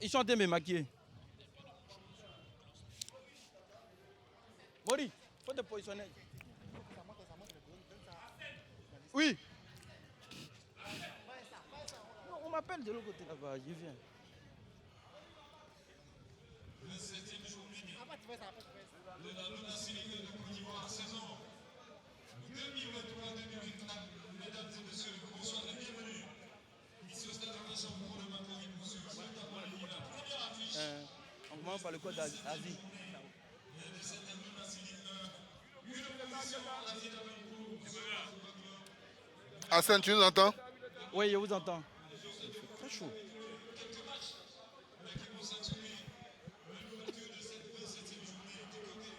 Ils sont en train de me maquiller. Mori, faut te positionner. Oui. Non, on m'appelle de l'autre côté là-bas, je viens. Le 7e journée de la Luna Sénégal de Côte d'Ivoire saison 2023-2024. Mesdames et messieurs, bonsoir et bienvenue. Ici au stade de Vincent pour le Macron, pour ce la première affiche. On commence par le code d'Asie. De cette Luna Sénégal, une opposition à la ville Hassan, tu nous entends? Oui, je vous entends. C'est très chaud. quelques matchs qui vont sanctionner l'ouverture de cette 27e journée du côté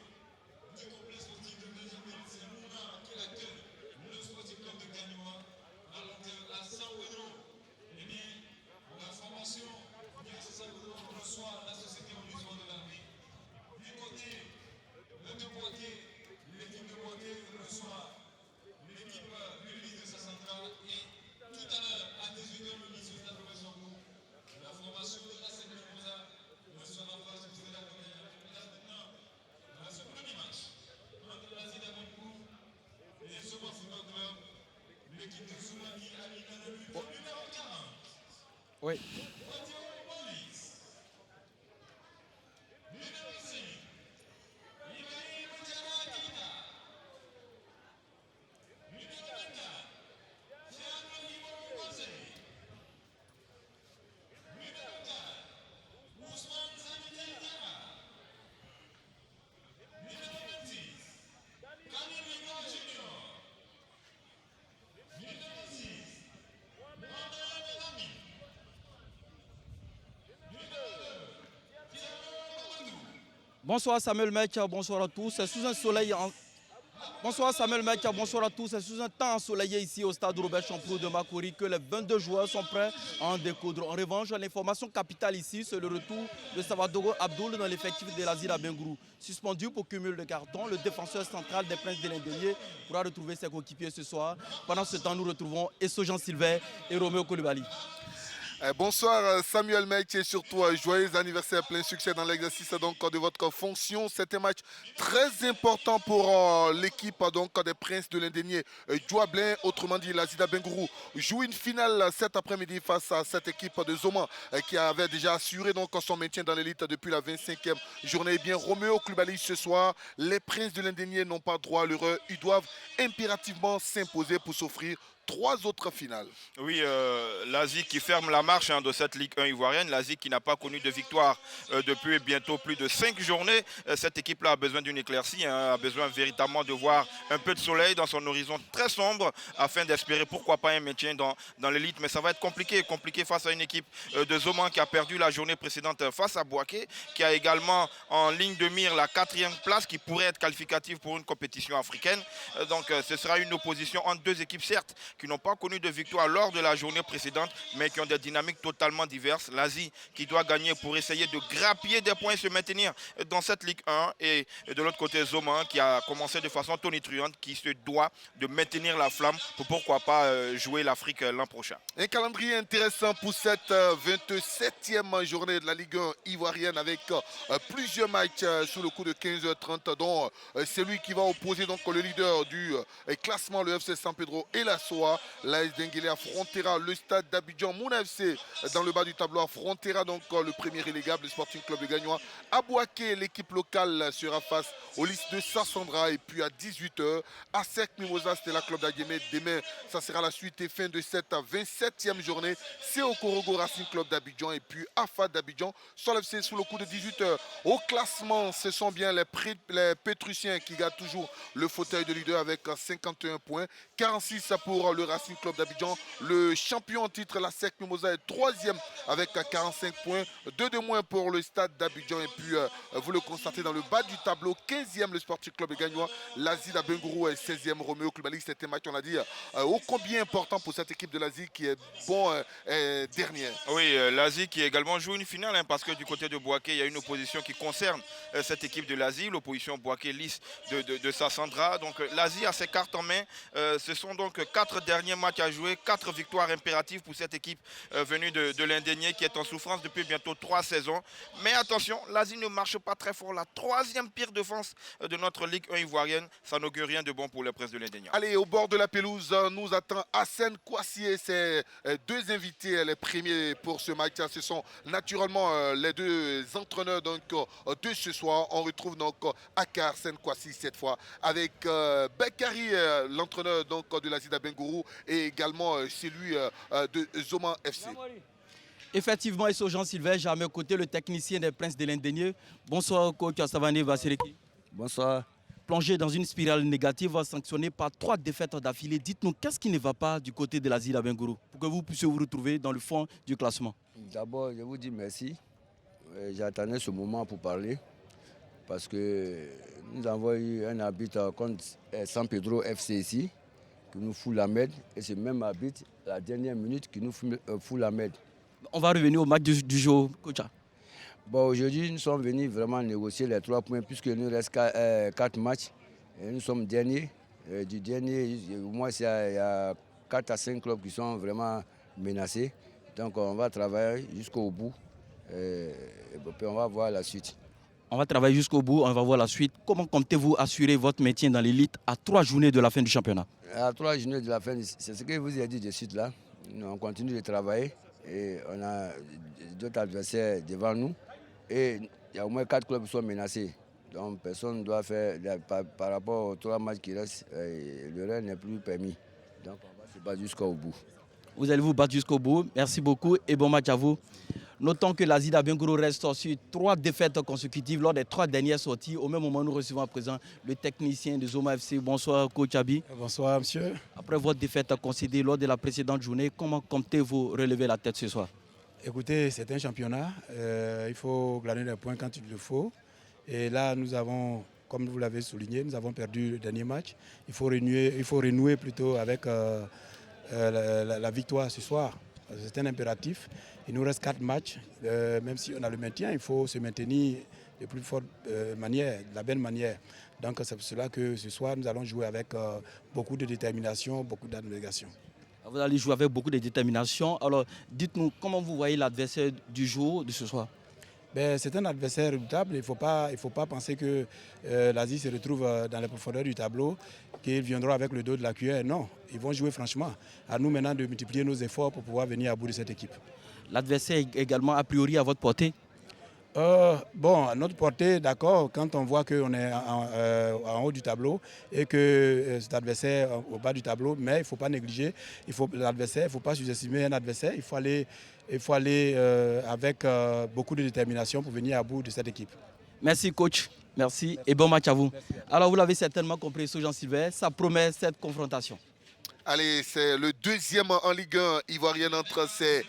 du complexe sportif de Benjamin. C'est Mouna qui accueille le sportif club de Gagnois à San Pedro. Eh bien, la formation de San Pedro reçoit la société municipale de l'armée. Du côté de Poitiers, l'équipe de Poitiers reçoit l'équipe de l'Union de sa centrale et tout à l'heure à 18h le lycée de la Chambourg. La formation de la Sénégal reçoit la phase du Sénat de ce premier match entre la Zida Benkour et Soma Football Club. L'équipe de Soumani a mis dans le but numéro 40. Oui. Mathieu Maurice. Numéro 5. Ibrahim Moutiara Akita. Numéro 24. Fiamma Limon Mose. Numéro 4. Ousmane Samidé Diara. Numéro 26. Kamil Rigo Junior. Numéro 6. Mohamed Belami. Numéro 2. Pierre Mamadou. Bonsoir Samuel Mekia, bonsoir à tous. C'est sous un soleil Bonsoir Samuel Mekia, bonsoir à tous. C'est sous un temps ensoleillé ici au stade Robert Champrou de Makori que les 22 joueurs sont prêts à en découdre. En revanche, l'information capitale ici, c'est le retour de Savadogo Abdoul dans l'effectif de l'Azira Bengrou. Suspendu pour cumul de cartons, le défenseur central des Princes de l'Indénié pourra retrouver ses coéquipiers ce soir. Pendant ce temps, nous retrouvons Esso Jean Sylvain et Roméo Koulibaly. Bonsoir Samuel Meït et surtout joyeux anniversaire, plein succès dans l'exercice donc de votre fonction. C'est un match très important pour l'équipe donc des Princes de l'Indénié. Douablin, autrement dit la Zida Bengourou, joue une finale cet après-midi face à cette équipe de Zoma qui avait déjà assuré donc son maintien dans l'élite depuis la 25e journée. Eh bien Roméo Koulibaly ce soir, les Princes de l'Indénié n'ont pas droit à l'heureux. Ils doivent impérativement s'imposer pour s'offrir 3 autres finales. Oui, l'Asie qui ferme la marche de cette Ligue 1 ivoirienne, l'Asie qui n'a pas connu de victoire depuis bientôt plus de 5 journées. Cette équipe-là a besoin d'une éclaircie, a besoin véritablement de voir un peu de soleil dans son horizon très sombre afin d'espérer pourquoi pas un maintien dans l'élite. Mais ça va être compliqué face à une équipe de Zoman qui a perdu la journée précédente face à Bouaké, qui a également en ligne de mire la 4e place qui pourrait être qualificative pour une compétition africaine. Donc ce sera une opposition entre deux équipes certes qui n'ont pas connu de victoire lors de la journée précédente, mais qui ont des dynamiques totalement diverses. L'Asie qui doit gagner pour essayer de grappiller des points et se maintenir dans cette Ligue 1. Et de l'autre côté, Zoman qui a commencé de façon tonitruante, qui se doit de maintenir la flamme pour pourquoi pas jouer l'Afrique l'an prochain. Un calendrier intéressant pour cette 27e journée de la Ligue 1 ivoirienne avec plusieurs matchs sous le coup de 15h30, dont celui qui va opposer donc le leader du classement, le FC San Pedro et la SOA. L'AS Denguélé affrontera le stade d'Abidjan. Mouna FC dans le bas du tableau affrontera donc le premier relégable, le Sporting Club de Gagnois. À Bouaké, l'équipe locale sera face au lycée de Sassandra. Et puis à 18h, à Sec Mimosa, Stella Club d'Aguémé. Demain, ça sera la suite et fin de cette 27e journée. C'est au Korogo Racing Club d'Abidjan. Et puis AFA d'Abidjan, sur l'FC sous le coup de 18h. Au classement, ce sont bien les Pétruciens qui gardent toujours le fauteuil de leader avec 51 points. 46 pour le Racing Club d'Abidjan. Le champion en titre, la SEC Mimosa, est 3e avec 45 points. 2 de moins pour le stade d'Abidjan. Et puis, vous le constatez dans le bas du tableau, 15e le Sporting Club de Gagnois. L'Asie d'Abengourou est 16e. Roméo Koulibaly, c'était un match, on l'a dit, ô combien important pour cette équipe de l'Asie qui est dernière. Oui, l'Asie qui également joue une finale parce que du côté de Bouaké, il y a une opposition qui concerne cette équipe de l'Asie, l'opposition Bouaké-Lys de Sassandra. Donc l'Asie a ses cartes en main. Ce sont donc 4 derniers matchs à jouer, 4 victoires impératives pour cette équipe venue de l'Indénié qui est en souffrance depuis bientôt 3 saisons. Mais attention, l'Asie ne marche pas très fort. La 3e pire défense de notre Ligue 1 ivoirienne, ça n'augure rien de bon pour les Princes de l'Indénié. Allez, au bord de la pelouse, nous attend Hassan Kouassi et ses 2 invités, les premiers pour ce match. Ce sont naturellement les 2 entraîneurs donc, de ce soir. On retrouve donc Aka Hassan Kouassi cette fois avec Bekari, l'entraîneur donc de l'Azida Bengourou, et également celui de Zoma FC. Effectivement, et Jean Sylvain, j'ai à mes côtés le technicien des Princes de l'Indénié. Bonsoir, coach Savane Vassireki. Bonsoir. Plongé dans une spirale négative, sanctionné par 3 défaites d'affilée. Dites-nous, qu'est-ce qui ne va pas du côté de l'Azida Bengourou pour que vous puissiez vous retrouver dans le fond du classement? D'abord, je vous dis merci. J'attendais ce moment pour parler parce que nous avons eu un arbitre contre San Pedro FC ici qui nous fout la merde, et ce même arbitre, la dernière minute, qui nous fout la merde. On va revenir au match du jour, coach. Bon, aujourd'hui, nous sommes venus vraiment négocier les 3 points puisqu'il nous reste 4 matchs. Et nous sommes derniers. Du dernier, au moins, il y a 4 à 5 clubs qui sont vraiment menacés. Donc, on va travailler jusqu'au bout. Et puis, on va voir la suite. On va travailler jusqu'au bout, on va voir la suite. Comment comptez-vous assurer votre maintien dans l'élite à 3 journées de la fin du championnat? À 3 journées de la fin, c'est ce que je vous ai dit de suite là. On continue de travailler et on a d'autres adversaires devant nous. Et il y a au moins 4 clubs qui sont menacés. Donc personne ne doit faire, par rapport aux 3 matchs qui restent, le reste n'est plus permis. Donc on va se battre jusqu'au bout. Vous allez vous battre jusqu'au bout. Merci beaucoup et bon match à vous. Notons que l'Azida Bengourou reste sur 3 défaites consécutives lors des 3 dernières sorties. Au même moment, nous recevons à présent le technicien de Zoma FC. Bonsoir, coach Abi. Bonsoir, monsieur. Après votre défaite concédée lors de la précédente journée, comment comptez-vous relever la tête ce soir? Écoutez, c'est un championnat. Il faut glaner les points quand il le faut. Et là, nous avons, comme vous l'avez souligné, nous avons perdu le dernier match. Il faut renouer plutôt avec la victoire ce soir. C'est un impératif. Il nous reste 4 matchs. Même si on a le maintien, il faut se maintenir de plus forte manière, de la belle manière. Donc c'est pour cela que ce soir, nous allons jouer avec beaucoup de détermination, beaucoup d'abnégation. Vous allez jouer avec beaucoup de détermination. Alors, dites-nous, comment vous voyez l'adversaire du jour, de ce soir? C'est un adversaire redoutable. Il ne faut pas penser que l'Asie se retrouve dans les profondeurs du tableau, qu'ils viendront avec le dos de la cuillère. Non, ils vont jouer franchement. À nous maintenant de multiplier nos efforts pour pouvoir venir à bout de cette équipe. L'adversaire est également a priori à votre portée? Bon, à notre portée, d'accord, quand on voit qu'on est en haut du tableau et que cet adversaire au bas du tableau, mais il ne faut pas négliger l'adversaire, il ne faut pas sous-estimer un adversaire, il faut aller avec beaucoup de détermination pour venir à bout de cette équipe. Merci coach, merci et bon match à vous. Alors vous l'avez certainement compris, Jean Sylvain, ça promet cette confrontation. Allez, c'est le 2e en Ligue 1 ivoirienne entre ces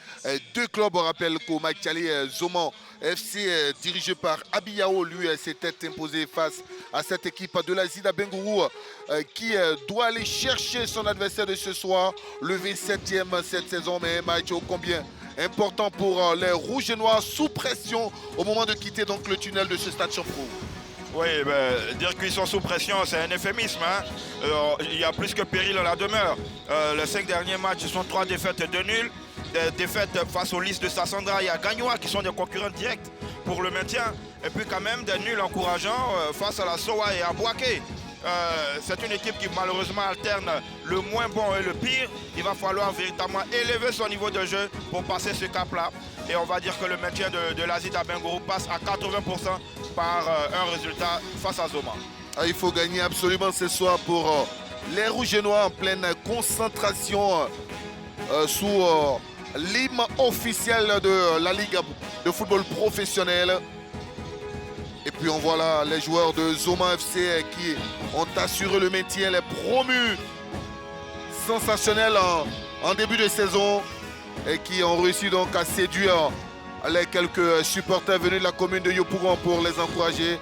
2 clubs. On rappelle qu'au match aller, Zoman FC, dirigé par Abiyao, lui s'était imposé face à cette équipe de l'Azida Bengourou qui doit aller chercher son adversaire de ce soir, le 27e cette saison, mais un match ô combien important pour les Rouges et Noirs sous pression au moment de quitter donc le tunnel de ce stade Champrou. Oui, dire qu'ils sont sous pression, c'est un euphémisme. Hein. Il y a plus que péril à la demeure. Les 5 derniers matchs, ce sont 3 défaites et 2 nuls. Des défaites face aux listes de Sassandra et à Gagnoa, qui sont des concurrents directs pour le maintien. Et puis quand même des nuls encourageants face à la Sowa et à Bouaké. C'est une équipe qui malheureusement alterne le moins bon et le pire. Il va falloir véritablement élever son niveau de jeu pour passer ce cap-là. Et on va dire que le maintien de l'Azida Bengourou passe à 80% par un résultat face à Zoma. Il faut gagner absolument ce soir pour les Rouges et Noirs en pleine concentration sous l'hymne officiel de la Ligue de football professionnel. Et puis on voit là les joueurs de Zoma FC qui ont assuré le maintien, les promus sensationnels en début de saison et qui ont réussi donc à séduire les quelques supporters venus de la commune de Yopougon pour les encourager.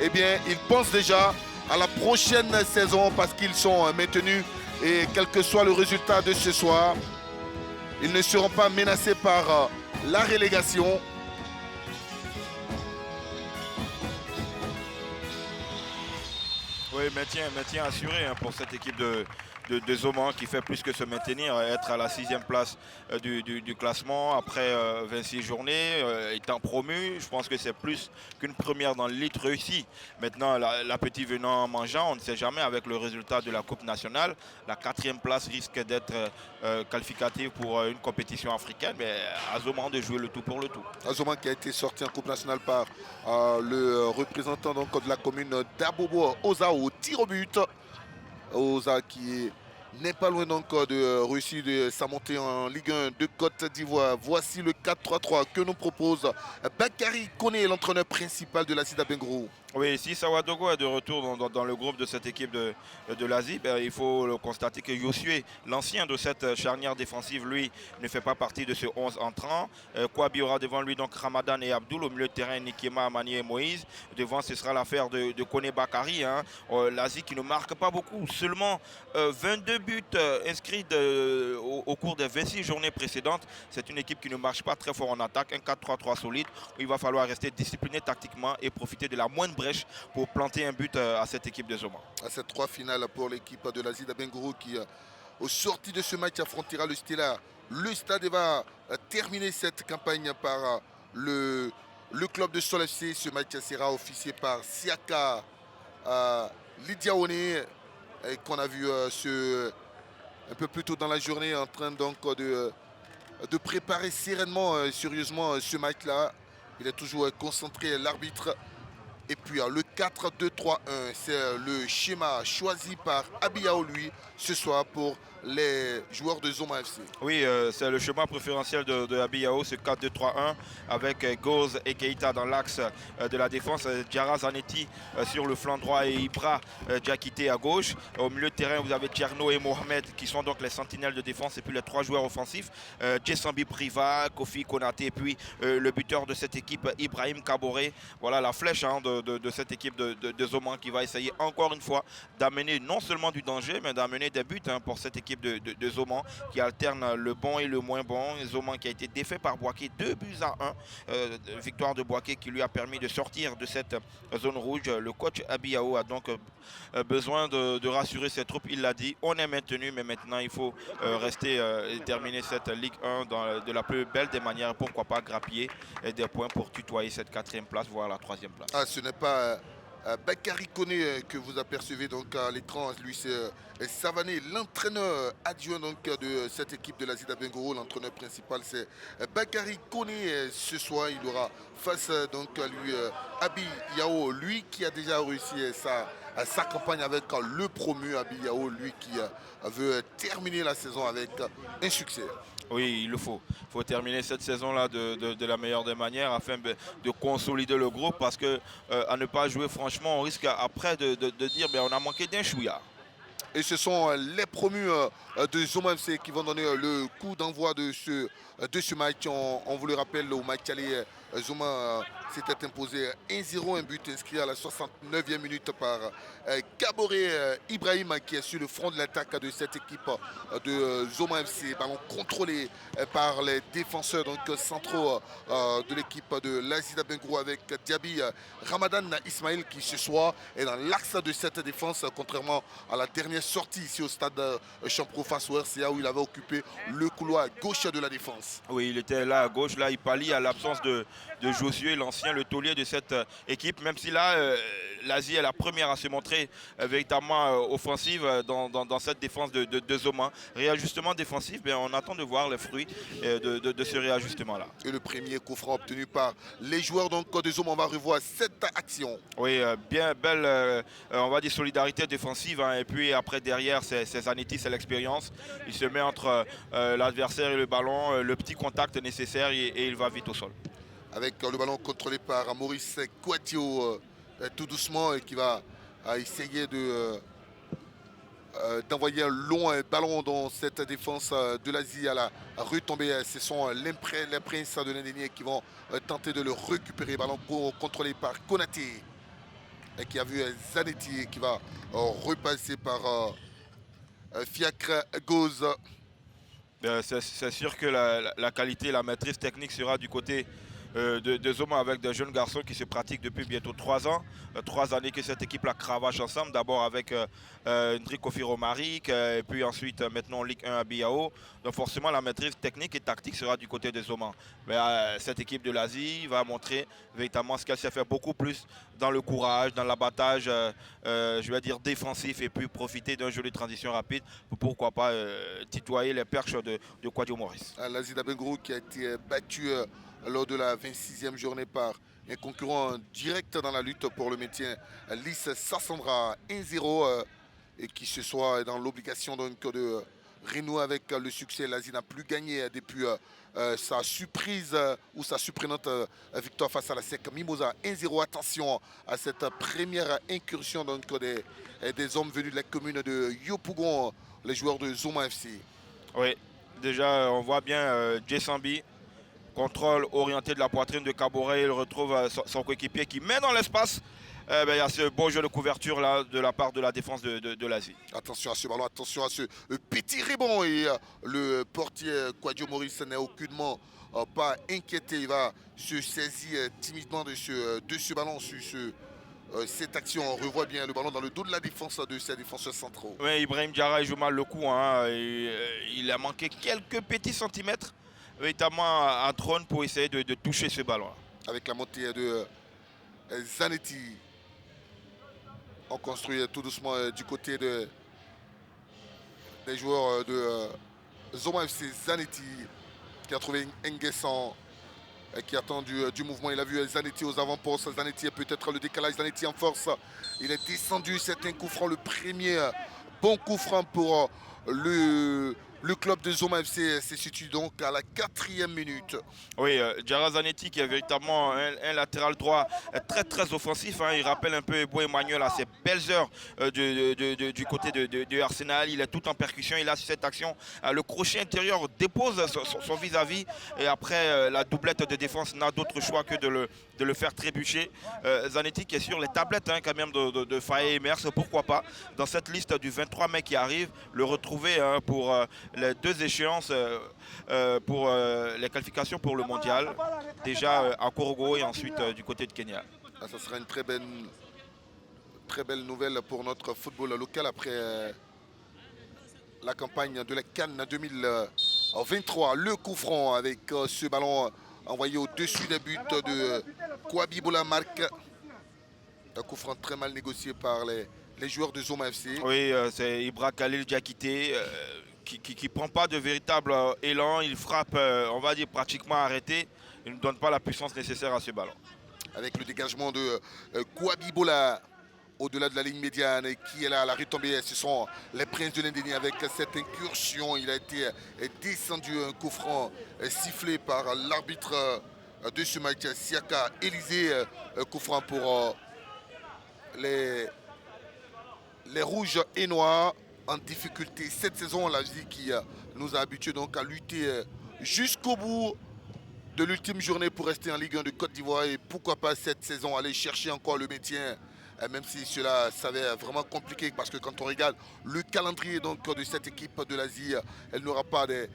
Eh bien, ils pensent déjà à la prochaine saison parce qu'ils sont maintenus et quel que soit le résultat de ce soir, ils ne seront pas menacés par la relégation. Oui, maintien assuré pour cette équipe de de Zoman qui fait plus que se maintenir, être à la 6e place du classement après 26 journées, étant promu. Je pense que c'est plus qu'une première dans l'élite réussie. Maintenant, l'appétit venant en mangeant, on ne sait jamais avec le résultat de la Coupe nationale. La 4e place risque d'être qualificative pour une compétition africaine, mais à Zoman de jouer le tout pour le tout. Zoman qui a été sorti en Coupe nationale par le représentant donc, de la commune d'Abobo, Oza, au tir au but. Oza qui n'est pas loin donc de réussir de sa montée en Ligue 1 de Côte d'Ivoire. Voici le 4-3-3 que nous propose Bakary Koné, l'entraîneur principal de la Sida Bengrou. Oui, si Sawadogo est de retour dans le groupe de cette équipe de l'Asie, ben, il faut le constater que Yosué, l'ancien de cette charnière défensive, lui, ne fait pas partie de ce 11 entrant. Kouabi aura devant lui donc Ramadan et Abdoul. Au milieu de terrain, Nikema, Mani et Moïse. Devant, ce sera l'affaire de Koné Bakary. Hein. L'Asie qui ne marque pas beaucoup. Seulement 22 buts inscrits au cours des 26 journées précédentes. C'est une équipe qui ne marche pas très fort en attaque. Un 4-3-3 solide où il va falloir rester discipliné tactiquement et profiter de la moindre brèche pour planter un but à cette équipe de Zoman. À cette 3 finales pour l'équipe de l'Asie d'Abengourou qui, au sorti de ce match, affrontera le Stella. Le Stade va terminer cette campagne par le club de Sol FC. Ce match sera officié par Siaka Lidiaone, qu'on a vu un peu plus tôt dans la journée en train donc de préparer sereinement, sérieusement ce match-là. Il est toujours concentré, l'arbitre. Et puis le 4-2-3-1, c'est le schéma choisi par Abiyao, lui, ce soir pour les joueurs de Zoman FC. Oui, c'est le schéma préférentiel de Abiyao, ce 4-2-3-1, avec Goz et Keita dans l'axe de la défense, Diarra Zanetti sur le flanc droit et Ibra Diakité à gauche. Au milieu de terrain, vous avez Tcherno et Mohamed qui sont donc les sentinelles de défense, et puis les 3 joueurs offensifs, Djessambi Priva, Kofi Konaté, et puis le buteur de cette équipe, Ibrahim Kaboré. Voilà la flèche hein, de cette équipe de Zoman qui va essayer encore une fois d'amener non seulement du danger, mais d'amener des buts hein, pour cette équipe de Zoman qui alterne le bon et le moins bon. Zoman qui a été défait par Boaké 2-1. Victoire de Boaké qui lui a permis de sortir de cette zone rouge. Le coach Abiyao a donc besoin de rassurer ses troupes. Il l'a dit, on est maintenu, mais maintenant il faut rester et terminer cette Ligue 1 de la plus belle des manières. Pourquoi pas grappiller des points pour tutoyer cette 4e place, voire la 3e place. Ah, ce n'est pas Bakary Koné que vous apercevez donc à l'écran. Lui, c'est Savané, l'entraîneur adjoint donc de cette équipe de l'Asie d'Abengourou. L'entraîneur principal, c'est Bakary Koné. Ce soir, il aura face donc à lui Abi Yao, lui qui a déjà réussi sa campagne avec le promu Abi Yao, lui qui veut terminer la saison avec un succès. Oui, il le faut. Il faut terminer cette saison-là de la meilleure des manières afin de consolider le groupe parce que à ne pas jouer, franchement, on risque après de dire on a manqué d'un chouïa. Et ce sont les promus de Zoman FC qui vont donner le coup d'envoi de ce match. On vous le rappelle, au match aller, Zoman s'était imposé 1-0, un but inscrit à la 69e minute par Kaboré Ibrahim qui est sur le front de l'attaque de cette équipe de Zoman FC. Ballon contrôlé par les défenseurs donc, centraux de l'équipe de l'Asie d'Abengourou avec Diaby Ramadan Ismail qui ce soir est dans l'axe de cette défense, contrairement à la dernière sortie ici au stade Champro face au RCA où il avait occupé le couloir gauche de la défense. Oui, il était là à gauche, là il pallie à l'absence de Josué, l'ancien, le taulier de cette équipe, même si là l'Asie est la première à se montrer véritablement offensive dans cette défense de Zoman. Réajustement défensif, on attend de voir les fruits de ce réajustement là. Et le premier coup franc obtenu par les joueurs donc, de Zoman, on va revoir cette action. Oui, bien belle, on va dire solidarité défensive, hein, et puis après derrière c'est Zanetti, c'est l'expérience. Il se met entre l'adversaire et le ballon, le petit contact nécessaire et il va vite au sol. Avec le ballon contrôlé par Maurice Kouatio tout doucement et qui va essayer d'envoyer un long ballon dans cette défense de l'Asie à la retombée. Ce sont les princes de l'Indénié qui vont tenter de le récupérer. Ballon contrôlé par Konaté et qui a vu Zanetti qui va repasser par Fiacre Goz. C'est sûr que la qualité, la maîtrise technique sera du côté de Zoma avec des jeunes garçons qui se pratiquent depuis bientôt 3 ans. 3 années que cette équipe-là cravache ensemble. D'abord avec Ndriko Romaric, et puis ensuite maintenant en Ligue 1 à Biao. Donc forcément la maîtrise technique et tactique sera du côté de Zoma. Mais cette équipe de l'Asie va montrer véritablement ce qu'elle sait faire beaucoup plus dans le courage, dans l'abattage, je vais dire défensif, et puis profiter d'un jeu de transition rapide pour pourquoi pas tutoyer les perches de Kwadjo Maurice. L'Asie d'Abengrou qui a été battu lors de la 26e journée par un concurrent direct dans la lutte pour le maintien, Lys Sassandra 1-0, et qui ce soir est dans l'obligation donc de renouer avec le succès. L'Asie n'a plus gagné depuis sa surprise ou sa surprenante victoire face à la SEC Mimosa 1-0. Attention à cette première incursion donc des hommes venus de la commune de Yopougon, les joueurs de Zoma FC. Oui, déjà on voit bien Djessambi, contrôle orienté de la poitrine de Caboret. Il retrouve son coéquipier qui met dans l'espace. Il y a ce beau jeu de couverture là de la part de la défense de l'Asie. Attention à ce ballon, attention à ce petit rebond, et le portier Kwadjo Maurice n'est aucunement pas inquiété. Il va se saisir timidement de ce ballon, sur cette action. On revoit bien le ballon dans le dos de la défense de ses défenseurs centraux. Oui, Ibrahim Diarra il joue mal le coup, hein. Il a manqué quelques petits centimètres véritablement à trône pour essayer de toucher ce ballon. Avec la montée de Zanetti, on construit tout doucement du côté des joueurs de Zoma FC. Zanetti qui a trouvé Nguessan, qui attend du mouvement. Il a vu Zanetti aux avant-postes. Zanetti est peut-être le décalage. Zanetti en force. Il est descendu. C'est un coup franc. Le premier bon coup franc pour le club de Zoma FC se situe donc à la 4e minute. Oui, Diarra Zanetti qui est véritablement un latéral droit très très offensif, hein. Il rappelle un peu Ebo Emmanuel à ses belles heures du côté de Arsenal. Il est tout en percussion. Il a sur cette action le crochet intérieur dépose son vis-à-vis, et après la doublette de défense n'a d'autre choix que de le faire trébucher. Zanetti qui est sur les tablettes, hein, quand même de Faye et Mers. Pourquoi pas dans cette liste du 23 mai qui arrive le retrouver, hein, pour les 2 échéances pour les qualifications pour le mondial, déjà à Korogo et ensuite du côté de Kenya. Ça sera une très belle nouvelle pour notre football local après la campagne de la CAN 2023. Le coup franc avec ce ballon envoyé au-dessus des buts de Kouabi Boulamark. Un coup franc très mal négocié par les joueurs de Zoma FC. Oui, c'est Ibra Khalil Diakité qui ne prend pas de véritable élan. Il frappe, on va dire, pratiquement arrêté. Il ne donne pas la puissance nécessaire à ce ballon. Avec le dégagement de Kouabi Boula au-delà de la ligne médiane, qui est là à la retombée. Ce sont les Princes de l'Indénie avec cette incursion. Il a été descendu, un coup franc sifflé par l'arbitre de ce match, Siaka Élysée. Coup franc pour les rouges et noirs en difficulté cette saison. L'Asie qui nous a habitués donc à lutter jusqu'au bout de l'ultime journée pour rester en Ligue 1 de Côte d'Ivoire, et pourquoi pas cette saison aller chercher encore le maintien, même si cela s'avère vraiment compliqué, parce que quand on regarde le calendrier donc de cette équipe de l'Asie, elle n'aura pas des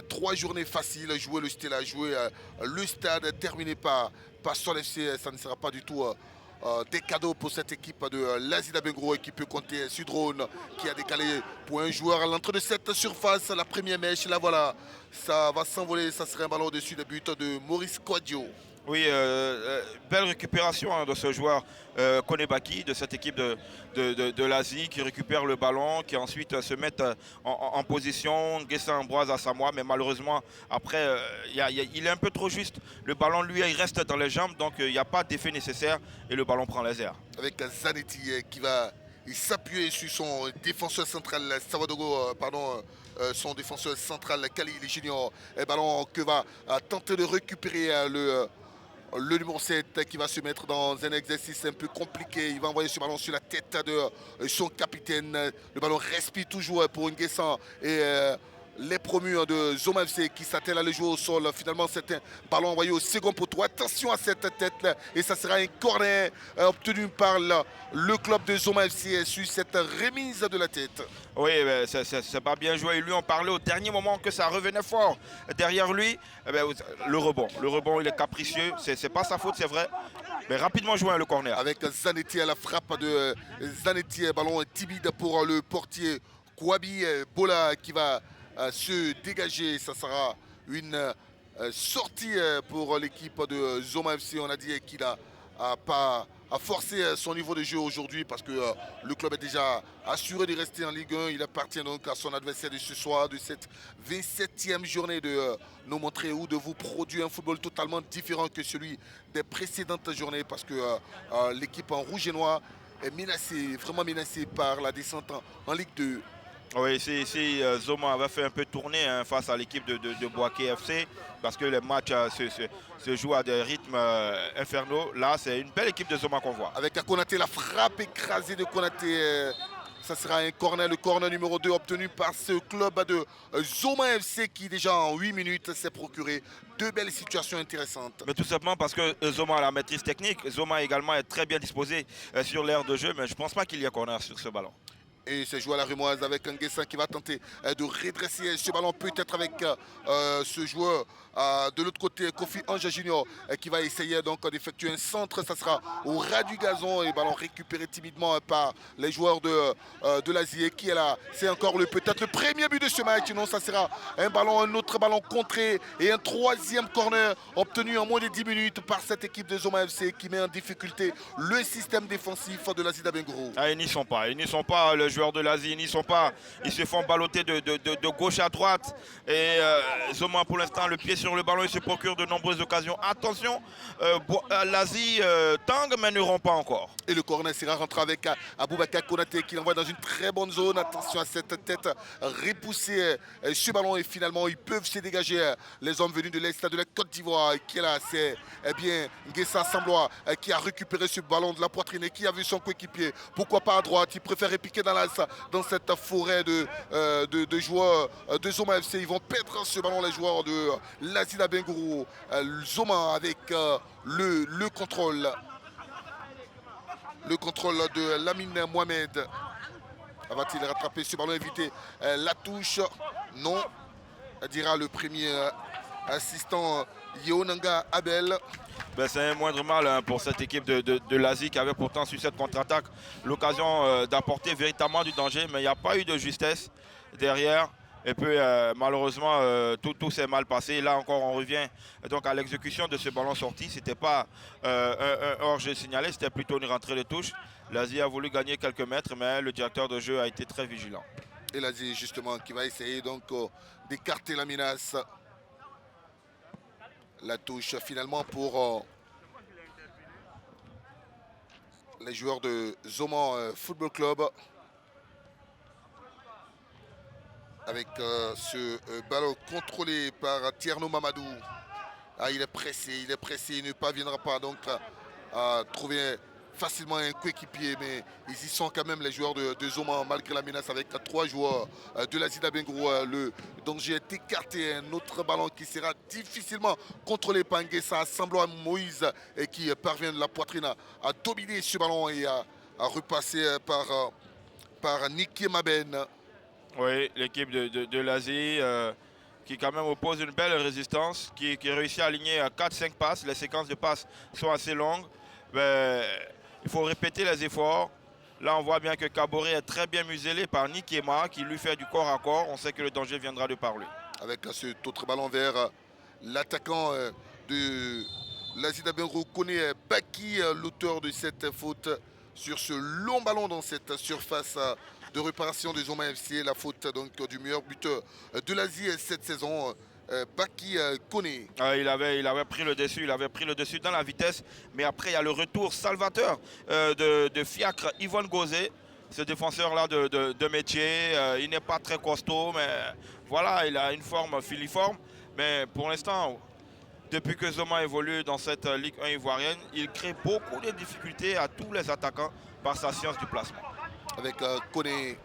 3 journées faciles. Jouer le Stella, jouer le Stade, terminé par Sol FC, ça ne sera pas du tout des cadeaux pour cette équipe de l'Asie d'Abengrou, qui peut compter sur Drone, qui a décalé pour un joueur à l'entrée de cette surface. La première mèche, là voilà, ça va s'envoler. Ça serait un ballon au-dessus des buts de Maurice Kwadjo. Oui, belle récupération, hein, de ce joueur Konebaki, de cette équipe de l'Asie, qui récupère le ballon, qui ensuite se met en position. Guessa Ambroise à Samoa, mais malheureusement après il est un peu trop juste. Le ballon lui il reste dans les jambes, donc il n'y a pas d'effet nécessaire et le ballon prend les airs. Avec Zanetti qui va s'appuyer sur son défenseur central, son défenseur central Khalil Junior. Un ballon que va tenter de récupérer le numéro 7, qui va se mettre dans un exercice un peu compliqué. Il va envoyer ce ballon sur la tête de son capitaine. Le ballon respire toujours pour Nguessan, et les promus de Zoma FC qui s'attellent à le jouer au sol. Finalement, c'est un ballon envoyé au second poteau. Attention à cette tête et ça sera un corner obtenu par le club de Zoma FC sur cette remise de la tête. Oui, c'est pas bien joué. Lui, on parlait au dernier moment que ça revenait fort derrière lui. Le rebond, il est capricieux. C'est pas sa faute, c'est vrai. Mais rapidement joué le corner. Avec Zanetti à la frappe de Zanetti, ballon timide pour le portier Kouabi Bola qui va se dégager. Ça sera une sortie pour l'équipe de Zoma FC. On a dit qu'il n'a pas forcé son niveau de jeu aujourd'hui parce que le club est déjà assuré de rester en Ligue 1. Il appartient donc à son adversaire de ce soir, de cette 27e journée, de nous montrer ou de vous produire un football totalement différent que celui des précédentes journées parce que l'équipe en rouge et noir est menacée, vraiment menacée par la descente en Ligue 2. Oui, si Zoma avait fait un peu tourner face à l'équipe de Boaké FC, parce que les matchs se jouent à des rythmes infernaux. Là, c'est une belle équipe de Zoma qu'on voit. Avec Konaté, la frappe écrasée de Konaté. Ça sera un corner, le corner numéro 2 obtenu par ce club de Zoma FC qui déjà en 8 minutes s'est procuré deux belles situations intéressantes. Mais tout simplement parce que Zoma a la maîtrise technique. Zoma également est très bien disposé sur l'aire de jeu, mais je ne pense pas qu'il y ait corner sur ce ballon. Et c'est joué à la Rémoise avec Nguessan qui va tenter de redresser ce ballon, peut-être avec ce joueur de l'autre côté, Kofi Anja Junior, qui va essayer donc d'effectuer un centre. Ça sera au ras du gazon et ballon récupéré timidement par les joueurs de l'Asie qui est là. C'est encore peut-être le premier but de ce match. Non, ça sera un autre ballon contré et un troisième corner obtenu en moins de 10 minutes par cette équipe de Zoma FC qui met en difficulté le système défensif de l'Asie d'Abengourou. Ah, ils n'y sont pas, les joueurs de l'Asie, ils n'y sont pas. Ils se font balloter de gauche à droite. Et Zoma, pour l'instant, le pied sur le ballon, il se procure de nombreuses occasions. Attention, l'Asie tangue, mais ne rompt pas encore. Et le corner sera rentré avec Aboubakar Konaté qui l'envoie dans une très bonne zone. Attention à cette tête repoussée. Ce ballon et finalement, ils peuvent se dégager. Les hommes venus de l'Est de la Côte d'Ivoire qui est là, c'est bien Nguessa Samblois qui a récupéré ce ballon de la poitrine et qui a vu son coéquipier. Pourquoi pas à droite? Il préfère piquer dans cette forêt de joueurs de Zoma FC. Ils vont perdre ce ballon, les joueurs de l'Asie d'Abengourou. Zoma avec le contrôle. Le contrôle de Lamine Mohamed. Va-t-il rattraper ce ballon, éviter la touche? Non, dira le premier assistant Yonanga Abel. C'est un moindre mal pour cette équipe de l'Asie qui avait pourtant sur cette contre-attaque l'occasion d'apporter véritablement du danger, mais il n'y a pas eu de justesse derrière. Et puis malheureusement, tout s'est mal passé. Là encore, on revient donc à l'exécution de ce ballon sorti. Ce n'était pas un hors-jeu signalé, c'était plutôt une rentrée de touche. L'Asie a voulu gagner quelques mètres, mais le directeur de jeu a été très vigilant. Et l'Asie justement qui va essayer donc d'écarter la menace. La touche finalement pour les joueurs de Zoma Football Club. Avec ce ballon contrôlé par Tierno Mamadou. Ah, il est pressé, il ne parviendra pas donc à trouver facilement un coéquipier, mais ils y sont quand même les joueurs de Zoma malgré la menace avec 3 joueurs de l'Asie d'Abengourou. Le danger est écarté, un autre ballon qui sera difficilement contrôlé par Nguessa Samblois Moïse et qui parvient de la poitrine à dominer ce ballon et à repasser par Niki Maben. Oui, l'équipe de l'Asie qui quand même oppose une belle résistance, qui réussit à aligner 4-5 passes. Les séquences de passes sont assez longues. Mais il faut répéter les efforts. Là, on voit bien que Kaboré est très bien muselé par Nikema qui lui fait du corps à corps. On sait que le danger viendra de par lui. Avec cet autre ballon vers l'attaquant de l'Asie d'Abengourou, connaît Baki, l'auteur de cette faute sur ce long ballon dans cette surface de réparation de Zoma FC. La faute donc du meilleur buteur de l'Asie cette saison, Baki Kone. Il avait pris le dessus dans la vitesse, mais après il y a le retour salvateur de Fiacre Yvonne Gauzet, ce défenseur-là de métier. Il n'est pas très costaud, mais voilà, il a une forme filiforme. Mais pour l'instant, depuis que Zoma évolue dans cette Ligue 1 ivoirienne, il crée beaucoup de difficultés à tous les attaquants par sa science du placement. Avec Kone,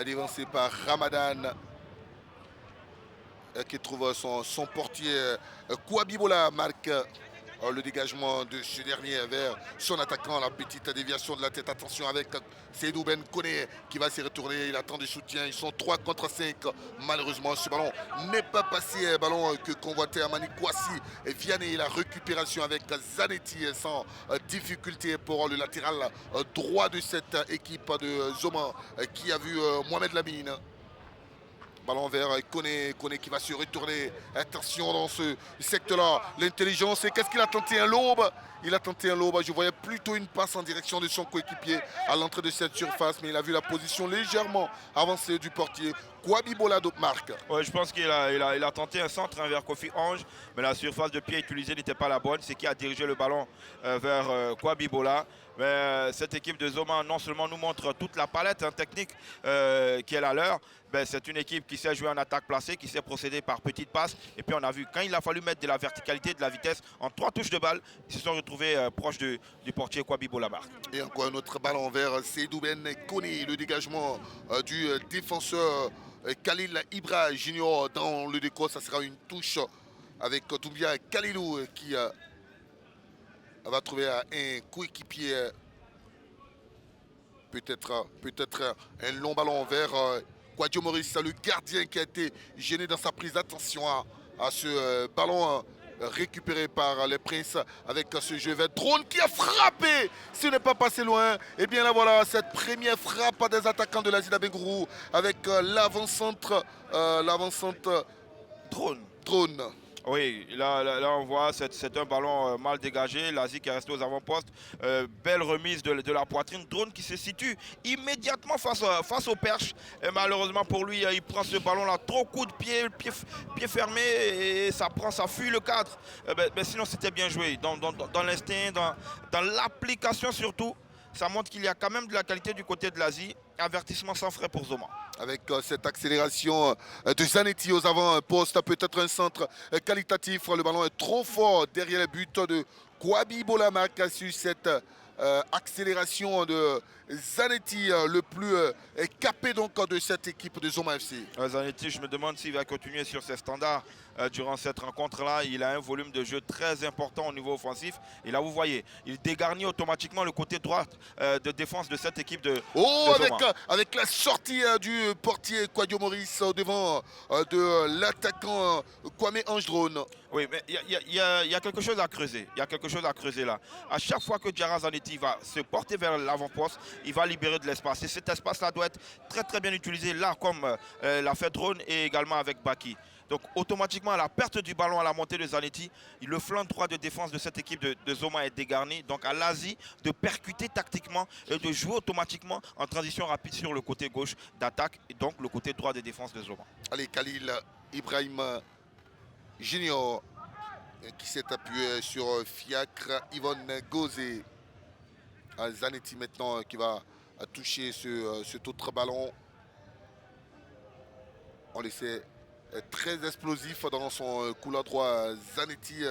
dévancé par Ramadan. qui trouve son portier Kouabi Bola marque le dégagement de ce dernier vers son attaquant, la petite déviation de la tête. Attention avec Seydou Ben Koné qui va s'y retourner, il attend du soutien, ils sont 3 contre 5. Malheureusement ce ballon n'est pas passé, ballon que convoitait Amani Kouassi. Et Vianney, la récupération avec Zanetti sans difficulté pour le latéral droit de cette équipe de Zoma qui a vu Mohamed Lamine. Ballon vers Koné qui va se retourner. Attention dans ce secteur-là. L'intelligence. Et qu'est-ce qu'il a tenté? Un lobe. Il a tenté un lobe. Je voyais plutôt une passe en direction de son coéquipier à l'entrée de cette surface. Mais il a vu la position légèrement avancée du portier. Kouabi Bola marque. Ouais, je pense qu'il a tenté un centre vers Kofi Ange. Mais la surface de pied utilisée n'était pas la bonne. C'est qui a dirigé le ballon vers Kouabi Bola. Mais cette équipe de Zoma non seulement nous montre toute la palette technique qui est la leur. C'est une équipe qui sait jouer en attaque placée, qui sait procéder par petites passes. Et puis on a vu, quand il a fallu mettre de la verticalité, de la vitesse, en 3 touches de balle, ils se sont retrouvés proches du portier Kouabi Bola marque. Et encore un autre ballon vers Seydou Ben Koné. Le dégagement du défenseur Khalil Ibra Junior dans le décor. Ça sera une touche avec Toumbia Khalilou qui va trouver un coéquipier. Peut-être un long ballon vers Kouadio Maurice, le gardien qui a été gêné dans sa prise. Attention à ce ballon récupéré par les Princes avec ce jeu vers Drone qui a frappé. Ce n'est pas passé loin. Et bien là voilà, cette première frappe des attaquants de l'Azida Bengourou avec l'avant-centre Drone. Oui, là on voit, c'est un ballon mal dégagé. L'Asie qui est resté aux avant-postes. Belle remise de la poitrine. Drone qui se situe immédiatement face au perche. Et malheureusement pour lui, il prend ce ballon-là. Trop coup de pied fermé et ça fuit le cadre. Mais sinon, c'était bien joué. Dans l'instinct, dans l'application surtout. Ça montre qu'il y a quand même de la qualité du côté de l'Asie. Avertissement sans frais pour Zoma. Avec cette accélération de Zanetti aux avant-postes, peut-être un centre qualitatif. Le ballon est trop fort derrière le but de Kouabi Bola marque sur cette accélération de Zanetti, le plus capé donc de cette équipe de Zoma FC. Zanetti, je me demande s'il va continuer sur ses standards durant cette rencontre-là. Il a un volume de jeu très important au niveau offensif. Et là, vous voyez, il dégarnit automatiquement le côté droit de défense de cette équipe de Zoma. Avec la sortie du portier Kouadio Maurice au devant de l'attaquant Kwame Ange Drone. Oui, mais il y a quelque chose à creuser. Il y a quelque chose à creuser là. À chaque fois que Diarra Zanetti va se porter vers l'avant-poste, il va libérer de l'espace. Et cet espace-là doit être très très bien utilisé là, comme l'a fait Drone et également avec Baki. Donc automatiquement, à la perte du ballon à la montée de Zanetti, le flanc droit de défense de cette équipe de Zoma est dégarni. Donc à l'Asie de percuter tactiquement et de jouer automatiquement en transition rapide sur le côté gauche d'attaque et donc le côté droit de défense de Zoma. Allez, Khalil Ibrahim Junior qui s'est appuyé sur Fiacre Yvonne Gozé. Zanetti maintenant qui va toucher cet autre ballon. On laissait très explosif dans son couloir droit. Zanetti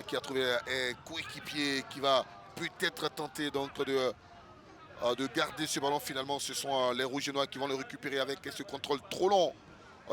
qui a trouvé un coéquipier qui va peut-être tenter donc de garder ce ballon. Finalement, ce sont les Rouges et Noirs qui vont le récupérer avec ce contrôle trop long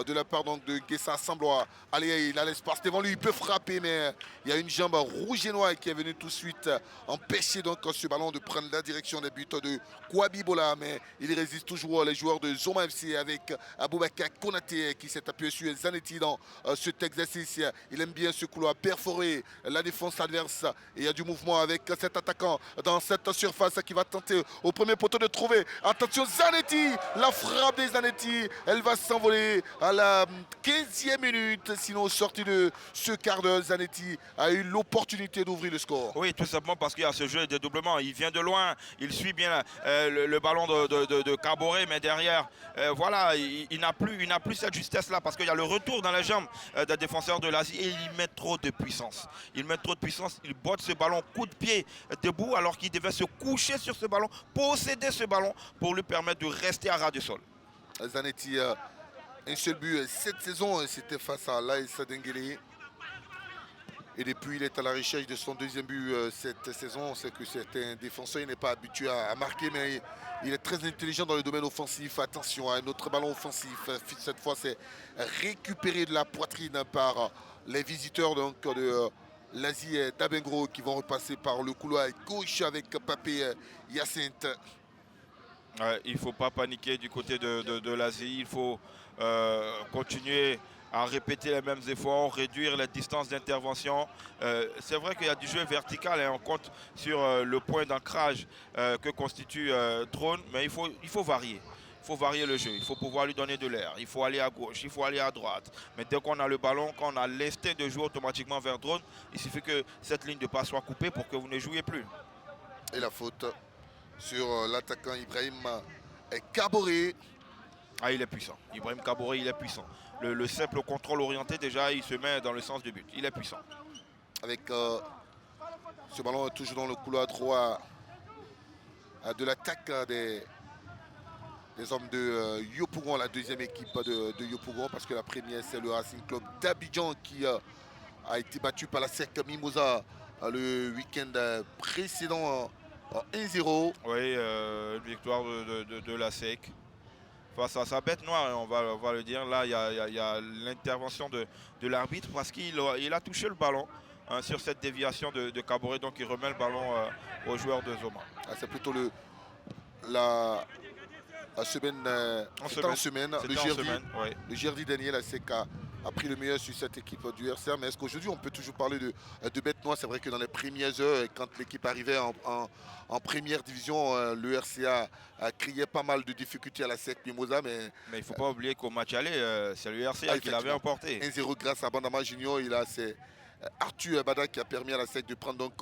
de la part donc de Guessa Samblois. Allez, il a l'espace devant lui, il peut frapper, mais il y a une jambe rouge et noire qui est venue tout de suite empêcher donc ce ballon de prendre la direction des buts de Kouabi Bola. Mais il résiste toujours les joueurs de Zoma FC avec Aboubakar Konaté qui s'est appuyé sur Zanetti dans cet exercice. Il aime bien ce couloir perforer la défense adverse. Et il y a du mouvement avec cet attaquant dans cette surface qui va tenter au premier poteau de trouver. Attention, Zanetti, la frappe des Zanetti, elle va s'envoler à la 15e minute. Sinon, sorti de ce quart d'heure, Zanetti a eu l'opportunité d'ouvrir le score. Oui, tout simplement parce qu'il y a ce jeu de dédoublement. Il vient de loin, il suit bien le ballon de Caboret, mais derrière, voilà, il n'a plus cette justesse-là parce qu'il y a le retour dans les jambes des défenseurs de l'Asie et il met trop de puissance. Il botte ce ballon coup de pied debout alors qu'il devait se coucher sur ce ballon, posséder ce ballon pour lui permettre de rester à ras du sol. Zanetti, un seul but cette saison, c'était face à l'AS Denguélé. Et depuis, il est à la recherche de son deuxième but cette saison. On sait que c'est un défenseur, il n'est pas habitué à marquer, mais il est très intelligent dans le domaine offensif. Attention à un autre ballon offensif. Cette fois, c'est récupéré de la poitrine par les visiteurs donc, de l'Asie d'Abengro qui vont repasser par le couloir gauche avec Papé Hyacinthe. Ouais, il ne faut pas paniquer du côté de l'Asie. Il faut continuer à répéter les mêmes efforts, réduire les distances d'intervention. C'est vrai qu'il y a du jeu vertical, hein, on compte sur le point d'ancrage que constitue Drone, mais il faut varier. Il faut varier le jeu, il faut pouvoir lui donner de l'air, il faut aller à gauche, il faut aller à droite. Mais dès qu'on a le ballon, quand on a l'instinct de jouer automatiquement vers Drone, il suffit que cette ligne de passe soit coupée pour que vous ne jouiez plus. Et la faute sur l'attaquant Ibrahim Kaboré. Ah, il est puissant. Ibrahim Kaboré, il est puissant. Le simple contrôle orienté, déjà, il se met dans le sens du but. Il est puissant. Avec ce ballon toujours dans le couloir droit de l'attaque des hommes de Yopougon, la deuxième équipe de Yopougon, parce que la première, c'est le Racing Club d'Abidjan qui a été battu par la SEC Mimosa le week-end précédent en 1-0. Oui, une victoire de la SEC. Face à sa bête noire, on va le dire. Là, il y a l'intervention de l'arbitre parce qu'il a touché le ballon hein, sur cette déviation de Kaboré. Donc, il remet le ballon au joueur de Zoma. Ah, c'est plutôt la semaine. En semaine. Le jeudi dernier, la SEC a pris le meilleur sur cette équipe du RCA. Mais est-ce qu'aujourd'hui, on peut toujours parler de bête noire? C'est vrai que dans les premières heures, quand l'équipe arrivait en première division, le RCA a crié pas mal de difficultés à la SEC Mimosa. Mais il ne faut pas oublier qu'au match aller, c'est le RCA qui l'avait emporté. 1-0 grâce à Bandama Junior. C'est Arthur Bada qui a permis à la SEC de prendre donc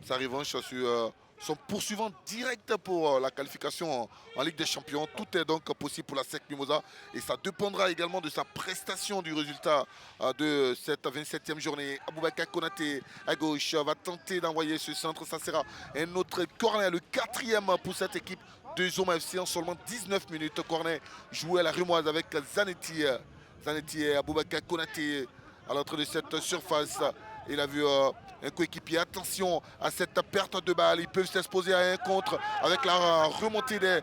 sa revanche sur son poursuivant direct pour la qualification en Ligue des Champions. Tout est donc possible pour la SEC Mimosa et ça dépendra également de sa prestation du résultat de cette 27e journée. Aboubakar Konaté à gauche va tenter d'envoyer ce centre. Ça sera un autre corner, le 4e pour cette équipe de Zoma FC en seulement 19 minutes. Corner joué à la Rumoise avec Zanetti. Zanetti et Aboubakar Konaté à l'entrée de cette surface. Il a vu un coéquipier. Attention à cette perte de balle. Ils peuvent s'exposer à un contre avec la remontée des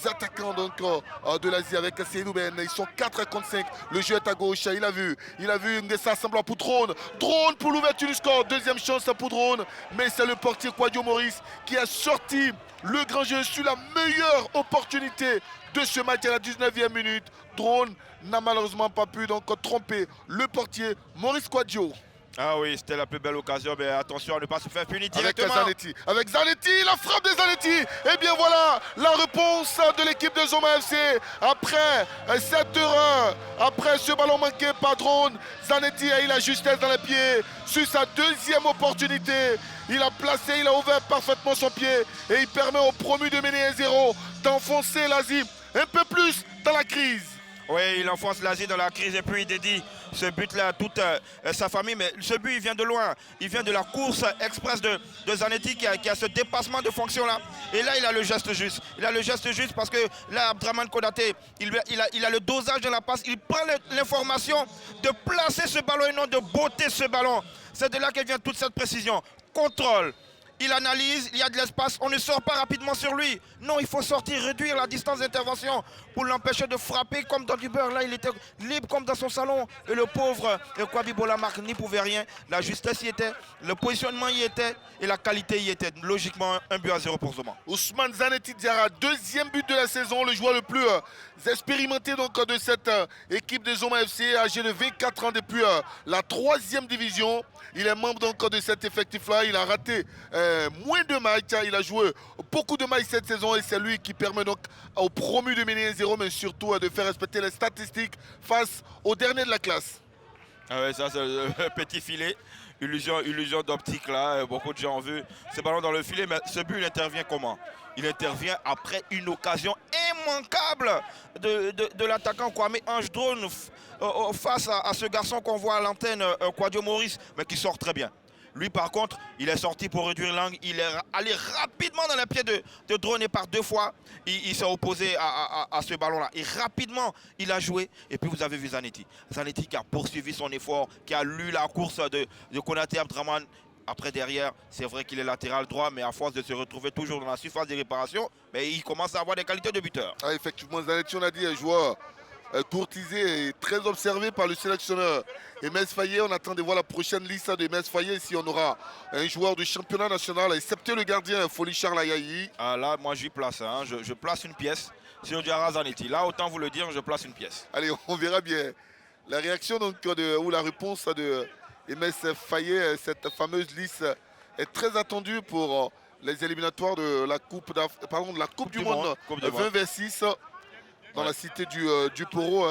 attaquants donc, de l'Asie avec Seydou Ben. Ils sont 4 contre 5. Le jeu est à gauche. Il a vu Ngessa semblant pour Drone. Drone pour l'ouverture du score. Deuxième chance pour Drone. Mais c'est le portier Quadio Maurice qui a sorti le grand jeu sur la meilleure opportunité de ce match à la 19e minute. Drone n'a malheureusement pas pu donc tromper le portier Maurice Quadio. Ah oui, c'était la plus belle occasion, mais attention à ne pas se faire punir directement. Avec Zanetti, la frappe de Zanetti. Et bien voilà la réponse de l'équipe de Zoma FC. Après cette erreur, après ce ballon manqué par Drone, Zanetti a eu la justesse dans les pieds. Sur sa deuxième opportunité, il a placé, il a ouvert parfaitement son pied. Et il permet au promu de mener 1-0, d'enfoncer l'Asie un peu plus dans la crise. Oui, il enfonce l'Asie dans la crise et puis il dédie ce but-là à toute sa famille. Mais ce but, il vient de loin. Il vient de la course express de Zanetti qui a ce dépassement de fonction-là. Et là, il a le geste juste. Il a le geste juste parce que là, Abdraman Konaté, il a le dosage de la passe. Il prend l'information de placer ce ballon et non de botter ce ballon. C'est de là qu'elle vient toute cette précision. Contrôle. Il analyse, il y a de l'espace, on ne sort pas rapidement sur lui. Non, il faut sortir, réduire la distance d'intervention pour l'empêcher de frapper comme dans du beurre. Là, il était libre comme dans son salon. Et le pauvre Kwabi Bolamark n'y pouvait rien. La justesse y était, le positionnement y était et la qualité y était. Logiquement, 1-0 pour Zoma. Ousmane Zanetti Diarra, deuxième but de la saison, le joueur le plus expérimenté donc, de cette équipe de Zoma FC, âgé de 24 ans depuis la 3e division. Il est membre donc de cet effectif-là. Il a raté moins de matchs. Il a joué beaucoup de matchs cette saison et c'est lui qui permet donc au promu de mener 1-0, mais surtout de faire respecter les statistiques face au dernier de la classe. Ah ouais, ça c'est le petit filet. Illusion d'optique là. Beaucoup de gens ont vu ce ballon dans le filet, mais ce but il intervient comment? Il intervient après une occasion immanquable de l'attaquant Kwame Ange Drone face à ce garçon qu'on voit à l'antenne, Quadio Maurice, mais qui sort très bien. Lui, par contre, il est sorti pour réduire l'angle. Il est allé rapidement dans les pieds de Drone et par 2 fois, il s'est opposé à ce ballon-là. Et rapidement, il a joué. Et puis, vous avez vu Zanetti. Zanetti qui a poursuivi son effort, qui a lu la course de Konaté Abdraman. Après, derrière, c'est vrai qu'il est latéral droit, mais à force de se retrouver toujours dans la surface des réparations, mais il commence à avoir des qualités de buteur. Ah, effectivement, Zanetti, on a dit, un joueur courtisé et très observé par le sélectionneur Aimez Faye. On attend de voir la prochaine liste de Aimez Faye si on aura un joueur du championnat national, excepté le gardien Foli Charles Ayayi. Ah, là, moi, j'y place. Hein. Je place une pièce sur Diarra Zanetti. Là, autant vous le dire, je place une pièce. Allez, on verra bien la réaction donc, ou la réponse de Aimez Faye. Cette fameuse liste est très attendue pour les éliminatoires de la Coupe, de la coupe du Monde, Coupe du Monde. 2026 dans la cité du Poro.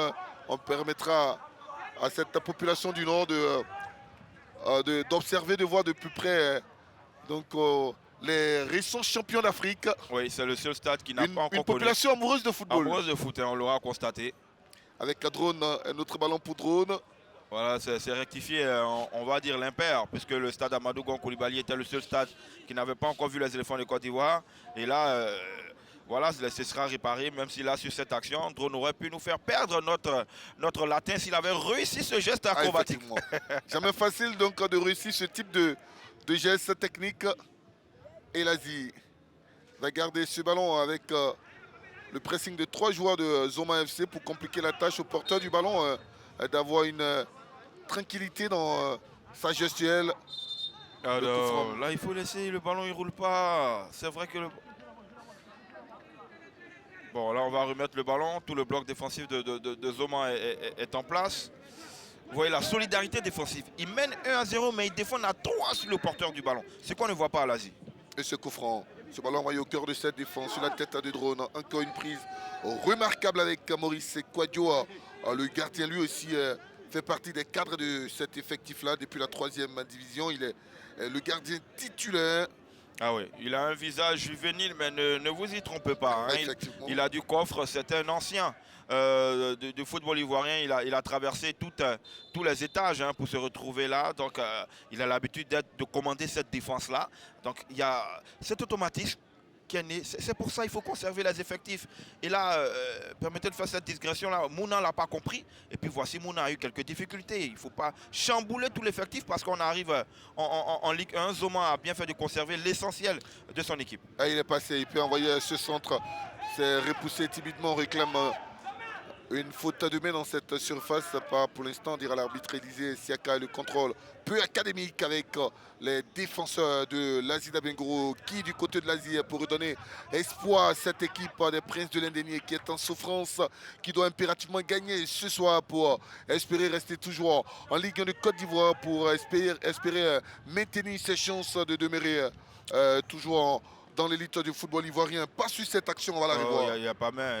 On permettra à cette population du Nord d'observer, de voir de plus près donc, les récents champions d'Afrique. Oui, c'est le seul stade qui n'a pas encore Une population amoureuse de football. amoureuse de foot, hein, on l'aura constaté. Avec un drone, un autre ballon pour drone. Voilà, c'est rectifié, on va dire l'impair, puisque le stade Amadou Gon Coulibaly était le seul stade qui n'avait pas encore vu les éléphants de Côte d'Ivoire. Et là, voilà, ce sera réparé, même si là, sur cette action, Drone aurait pu nous faire perdre notre latin s'il avait réussi ce geste acrobatique. Jamais facile donc de réussir ce type de geste technique. Et l'Asie va garder ce ballon avec le pressing de 3 joueurs de Zoma FC pour compliquer la tâche au porteur du ballon d'avoir une tranquillité dans sa gestuelle. Alors, là, il faut laisser le ballon, il ne roule pas. C'est vrai que Bon, là, on va remettre le ballon. Tout le bloc défensif de Zoma est en place. Vous voyez la solidarité défensive. Il mène 1-0, mais il défend à 3 sur le porteur du ballon. C'est qu'on ne voit pas à l'Asie. Et ce coup franc, ce ballon envoyé au cœur de cette défense sur la tête de Drone. Encore une prise remarquable avec Maurice Kwadjo. Le gardien, lui aussi, fait partie des cadres de cet effectif-là depuis la 3e division. Il est le gardien titulaire. Ah oui, il a un visage juvénile, mais ne vous y trompez pas. Hein. Il a du coffre, c'est un ancien du football ivoirien. Il a traversé tous les étages hein, pour se retrouver là. Donc, il a l'habitude de commander cette défense-là. Donc, il y a cet automatisme qui est né. C'est pour ça qu'il faut conserver les effectifs. Et là, permettez de faire cette digression-là. Mouna ne l'a pas compris. Et puis voici, Mouna a eu quelques difficultés. Il ne faut pas chambouler tout l'effectif parce qu'on arrive en Ligue 1. Zoma a bien fait de conserver l'essentiel de son équipe. Ah, il est passé. Il peut envoyer ce centre. C'est repoussé timidement. On réclame une faute de main dans cette surface. Pas pour l'instant, dira l'arbitre Élisée Siaka. Le contrôle peu académique avec les défenseurs de l'Asie d'Abengoro qui du côté de l'Asie pour redonner espoir à cette équipe des Princes de l'Indénié qui est en souffrance, qui doit impérativement gagner ce soir pour espérer rester toujours en Ligue 1 de Côte d'Ivoire, pour espérer maintenir ses chances de demeurer toujours dans l'élite du football ivoirien. Pas sur cette action, on va la revoir. Il n'y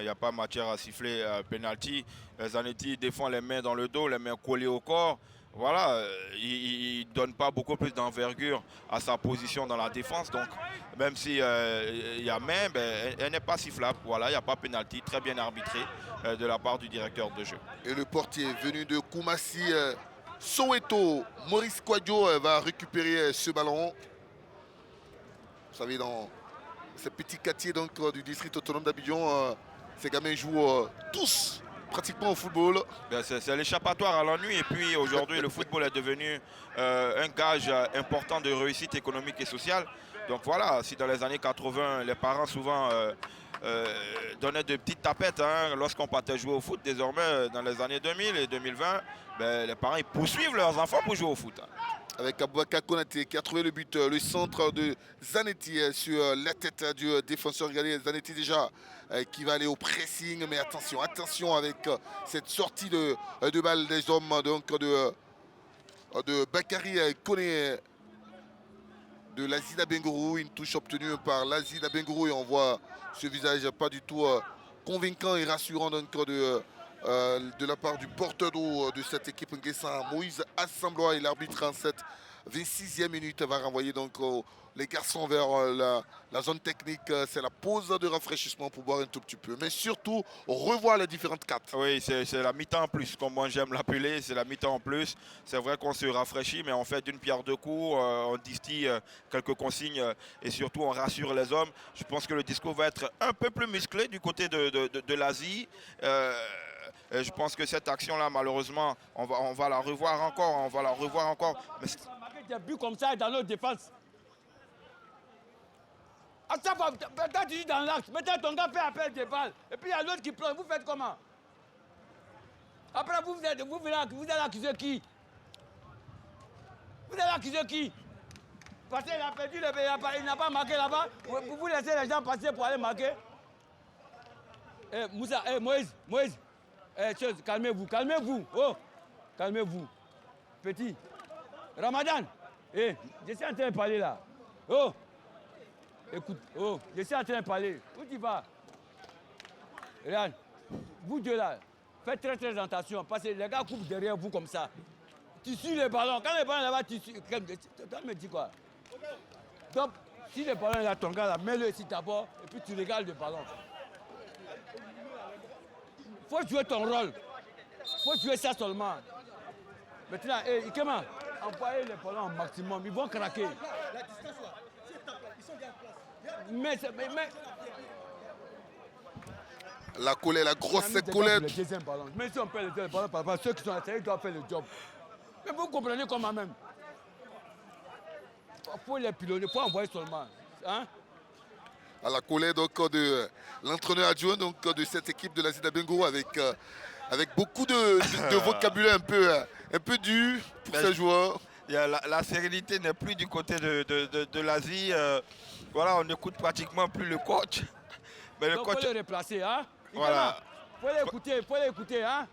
a pas matière à siffler penalty. Zanetti défend les mains dans le dos, les mains collées au corps. Voilà, il ne donne pas beaucoup plus d'envergure à sa position dans la défense. Donc, même s'il y a main, elle n'est pas sifflable. Voilà, il n'y a pas pénalty. Très bien arbitré de la part du directeur de jeu. Et le portier venu de Koumassi, Soweto, Maurice Kwadjo va récupérer ce ballon. Vous savez, dans ces petits quartiers donc, du district autonome d'Abidjan, ces gamins jouent tous pratiquement au football. C'est l'échappatoire à l'ennui. Et puis aujourd'hui, le football est devenu un gage important de réussite économique et sociale. Donc voilà, si dans les années 80, les parents souvent donnaient de petites tapettes hein, lorsqu'on partait jouer au foot, désormais, dans les années 2000 et 2020, les parents ils poursuivent leurs enfants pour jouer au foot. Avec Abouaka Konaté qui a trouvé le but, le centre de Zanetti sur la tête du défenseur. Regardez, Zanetti déjà qui va aller au pressing, mais attention, attention avec cette sortie de balle des hommes donc de Bakary Koné de l'Asie d'Abengoro. Une touche obtenue par l'Asie d'Abengoro et on voit ce visage pas du tout convaincant et rassurant donc de la part du porteur d'eau de cette équipe Nguessa, Moïse Assamblois, et l'arbitre en cette 26e minute va renvoyer donc les garçons vers la zone technique. C'est la pause de rafraîchissement pour boire un tout petit peu. Mais surtout, revoir les différentes cartes. Oui, c'est la mi-temps en plus, comme moi j'aime l'appeler, c'est la mi-temps en plus. C'est vrai qu'on se rafraîchit, mais on fait d'une pierre deux coups, on distille quelques consignes et surtout on rassure les hommes. Je pense que le discours va être un peu plus musclé du côté de l'Asie. Je pense que cette action-là, malheureusement, on va la revoir encore. Mais des buts comme ça dans notre défense. À chaque fois, toi tu dis dans l'axe, maintenant ton gars fait appel de balles. Et puis il y a l'autre qui plonge, vous faites comment? Après vous allez accuser qui? Vous allez accuser qui? Parce qu'il a perdu le pays, il n'a pas marqué là-bas. Vous laissez les gens passer pour aller marquer. Moussa, Moïse. Calmez-vous. Oh, calmez-vous. Petit. Ramadan. Je suis en train de parler là. Oh. Écoute, je suis en train de parler. Où tu vas? Regarde, vous deux là, faites très attention parce que les gars coupent derrière vous comme ça. Tu suis le ballon. Quand le ballon est là-bas, tu suis. Toi, me dis quoi? Donc, si le ballon est là, ton gars là, mets-le ici d'abord et puis tu regardes le ballon. Faut jouer ton rôle. Faut jouer ça seulement. Maintenant, Ikema, envoyez les ballons au maximum. Ils vont craquer. La distance là, ils sont bien en place. Mais La colère, la grosse colère. le deuxième ballon. Mais si on perd le deuxième ballon, par rapport à ceux qui sont à l'intérieur, ils doivent faire le job. Mais vous comprenez comment même. Il faut les pilonner, il faut envoyer seulement. Hein? À la colère donc, de l'entraîneur adjoint donc, de cette équipe de l'Asie d'Abengourou avec beaucoup de vocabulaire un peu dur pour ces joueurs. La sérénité n'est plus du côté de l'Asie. Voilà, on n'écoute pratiquement plus le coach. Mais Donc, il faut le replacer. Hein? Voilà. Il faut l'écouter. Hein?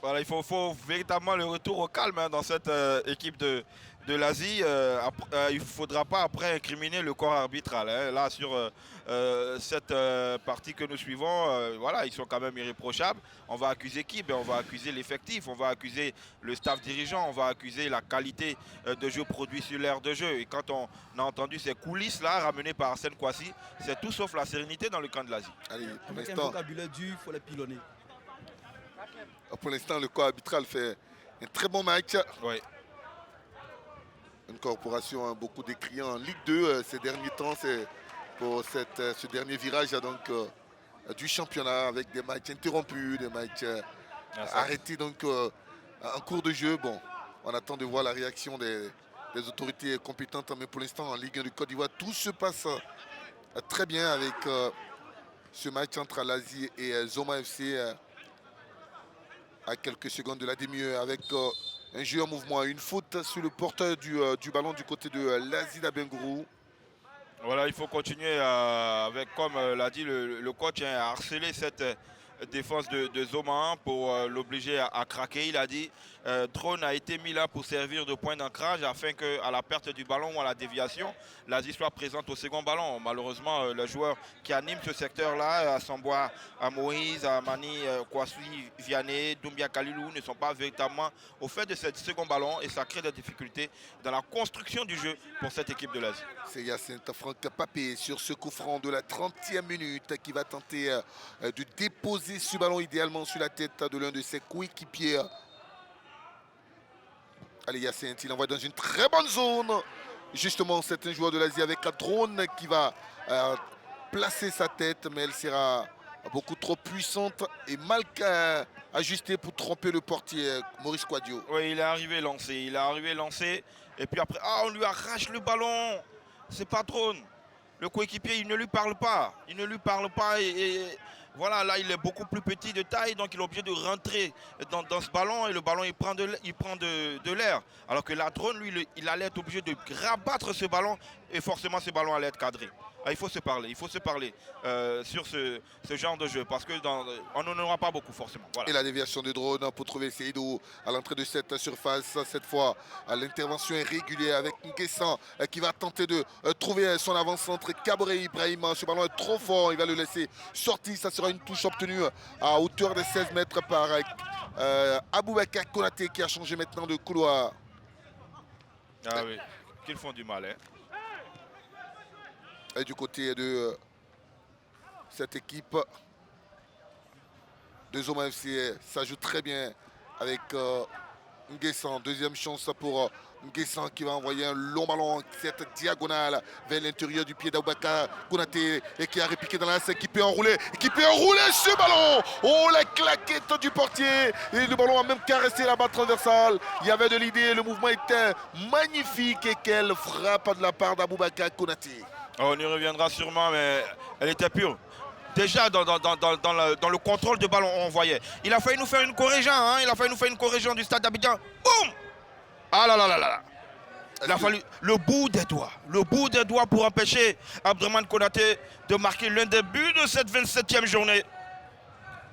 Voilà, il faut véritablement le retour au calme hein, dans cette équipe de l'Asie. Il ne faudra pas après incriminer le corps arbitral. Hein. Là, sur cette partie que nous suivons, voilà, ils sont quand même irréprochables. On va accuser qui? On va accuser l'effectif, on va accuser le staff dirigeant, on va accuser la qualité de jeu produit sur l'aire de jeu. Et quand on a entendu ces coulisses-là ramenées par Arsène Kouassi, c'est tout sauf la sérénité dans le camp de l'Asie. Avec un vocabulaire dur, il faut les pilonner. Pour l'instant, le corps arbitral fait un très bon match. Oui. Une corporation, hein, beaucoup d'écrits en Ligue 2 ces derniers temps. C'est pour ce dernier virage donc, du championnat avec des matchs interrompus, des matchs arrêtés donc, en cours de jeu. Bon, on attend de voir la réaction des autorités compétentes. Mais pour l'instant, en Ligue 1 du Côte d'Ivoire, tout se passe très bien avec ce match entre l'Asie et Zoma FC. À quelques secondes de la demi-heure avec un jeu en mouvement, une faute sur le porteur du ballon du côté de l'Asie d'Abengourou. Voilà, il faut continuer avec, comme l'a dit le coach, hein, à harceler cette défense de Zoma pour l'obliger à craquer. Il a dit drone a été mis là pour servir de point d'ancrage afin qu'à la perte du ballon ou à la déviation, l'Asie soit présente au second ballon. Malheureusement, les joueurs qui animent ce secteur-là, à Samboa, à Moïse, à Mani, Kouassi, Vianney, Doumbia Kalilou, ne sont pas véritablement au fait de ce second ballon et ça crée des difficultés dans la construction du jeu pour cette équipe de l'Asie. C'est Hyacinthe Franck Papé sur ce coup franc de la 30e minute qui va tenter de déposer ce ballon idéalement sur la tête de l'un de ses coéquipiers. Allez, Hyacinthe, il envoie dans une très bonne zone. Justement, c'est un joueur de l'Asie avec un drone qui va placer sa tête, mais elle sera beaucoup trop puissante et mal ajustée pour tromper le portier Maurice Quadio. Oui, il est arrivé lancé. Et puis après, on lui arrache le ballon. C'est pas drone. Le coéquipier, il ne lui parle pas. Et voilà, là, il est beaucoup plus petit de taille, donc il est obligé de rentrer dans ce ballon et le ballon, il prend de l'air. Alors que la drone, lui, il allait être obligé de rabattre ce ballon et forcément, ce ballon allait être cadré. Il faut se parler sur ce genre de jeu parce qu'on n'en aura pas beaucoup forcément. Voilà. Et la déviation de drone pour trouver Seydou à l'entrée de cette surface. Cette fois, l'intervention est régulière avec Nguessan qui va tenter de trouver son avant-centre. Cabré Ibrahim, ce ballon est trop fort, il va le laisser sortir. Ça sera une touche obtenue à hauteur de 16 mètres par Aboubakar Konaté qui a changé maintenant de couloir. Ah oui, qu'ils font du mal. Hein. Et du côté de cette équipe de Zoma FC, ça joue très bien avec Nguessan. Deuxième chance pour Nguessan qui va envoyer un long ballon, cette diagonale vers l'intérieur du pied d'Aboubakar Konaté et qui a répiqué dans l'axe, qui peut enrouler ce ballon. Oh, la claquette du portier et le ballon a même caressé la barre transversale. Il y avait de l'idée, le mouvement était magnifique et quelle frappe de la part d'Aboubakar Konaté. On y reviendra sûrement, mais elle était pure. Déjà dans le contrôle de ballon, on voyait. Il a failli nous faire une corrigeant, hein. Il a failli nous faire une corrigeant du stade d'Abidjan. Boum! Ah là là là là. Il a fallu le bout des doigts pour empêcher Abdraman Konaté de marquer l'un des buts de cette 27e journée.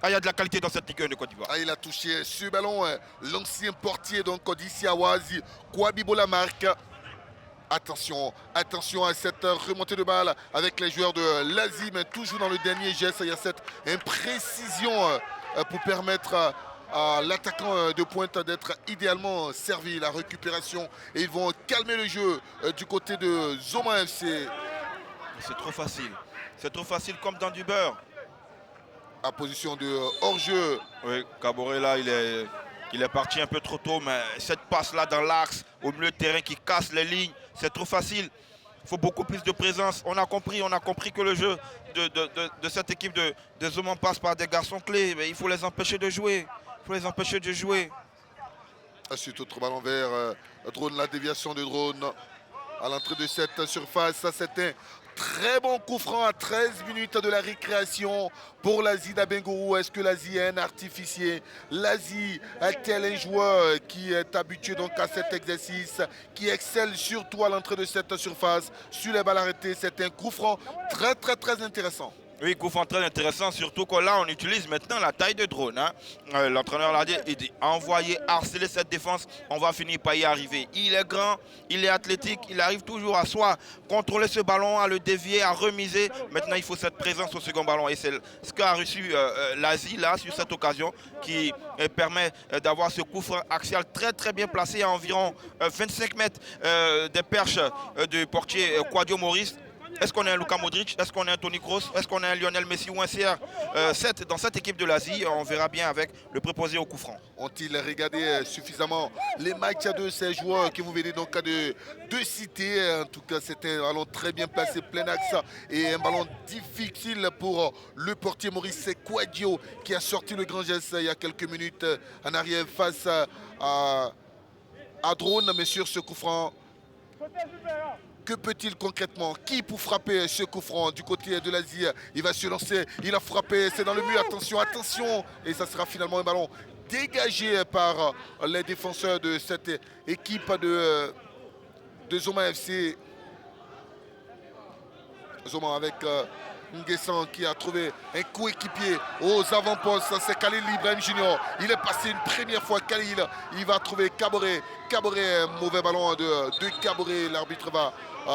Ah, il y a de la qualité dans cette Ligue 1 de Côte d'Ivoire. Ah, il a touché ce ballon, l'ancien portier donc d'ici à Oazi, Kouabibo la marque. Attention à cette remontée de balle avec les joueurs de l'Asie, mais toujours dans le dernier geste, il y a cette imprécision pour permettre à l'attaquant de pointe d'être idéalement servi. La récupération et ils vont calmer le jeu du côté de Zoma FC. C'est trop facile. C'est trop facile comme dans du beurre. À position de hors-jeu. Oui, Caboret là, il est parti un peu trop tôt, mais cette passe-là dans l'axe, au milieu de terrain qui casse les lignes, c'est trop facile. Il faut beaucoup plus de présence. On a compris que le jeu de cette équipe de Zoma passe par des garçons clés, mais il faut les empêcher de jouer. Ensuite, autre ballon vers Drone, la déviation de Drone à l'entrée de cette surface. Ça, c'était très bon coup franc à 13 minutes de la récréation pour l'Asie d'Abengourou. Est-ce que l'Asie est un artificier? L'Asie est-elle un joueur qui est habitué donc à cet exercice, qui excelle surtout à l'entrée de cette surface? Sur les balles arrêtées, c'est un coup franc très intéressant. Oui, coup franc très intéressant, surtout que là, on utilise maintenant la taille de Drone. Hein. L'entraîneur l'a dit, il dit, envoyer, harceler cette défense, on va finir par y arriver. Il est grand, il est athlétique, il arrive toujours à soit contrôler ce ballon, à le dévier, à remiser. Maintenant, il faut cette présence au second ballon. Et c'est ce qu'a reçu l'Asie, là, sur cette occasion, qui permet d'avoir ce coup franc axial très bien placé à environ 25 mètres des perches du portier Kouadio Maurice. Est-ce qu'on est un Luka Modric? Est-ce qu'on est un Toni Kroos? Est-ce qu'on est un Lionel Messi ou un CR7 dans cette équipe de l'Asie? On verra bien avec le préposé au coup franc. Ont-ils regardé suffisamment les matchs de ces joueurs que vous venez donc de citer? En tout cas, c'était un ballon très bien placé, plein axe et un ballon difficile pour le portier Maurice Kouadio qui a sorti le grand geste il y a quelques minutes en arrière face à Drone. Mais sur ce coup franc, que peut-il concrètement? Qui pour frapper ce coup franc du côté de l'Asie? Il va se lancer, il a frappé, c'est dans le mur, attention. Et ça sera finalement un ballon dégagé par les défenseurs de cette équipe de Zoma FC. Zoma avec Nguessan qui a trouvé un coéquipier aux avant-postes. C'est Khalil Ibrahim Junior. Il est passé une première fois. Khalil, il va trouver Caboret. Caboret, mauvais ballon de Caboret. L'arbitre va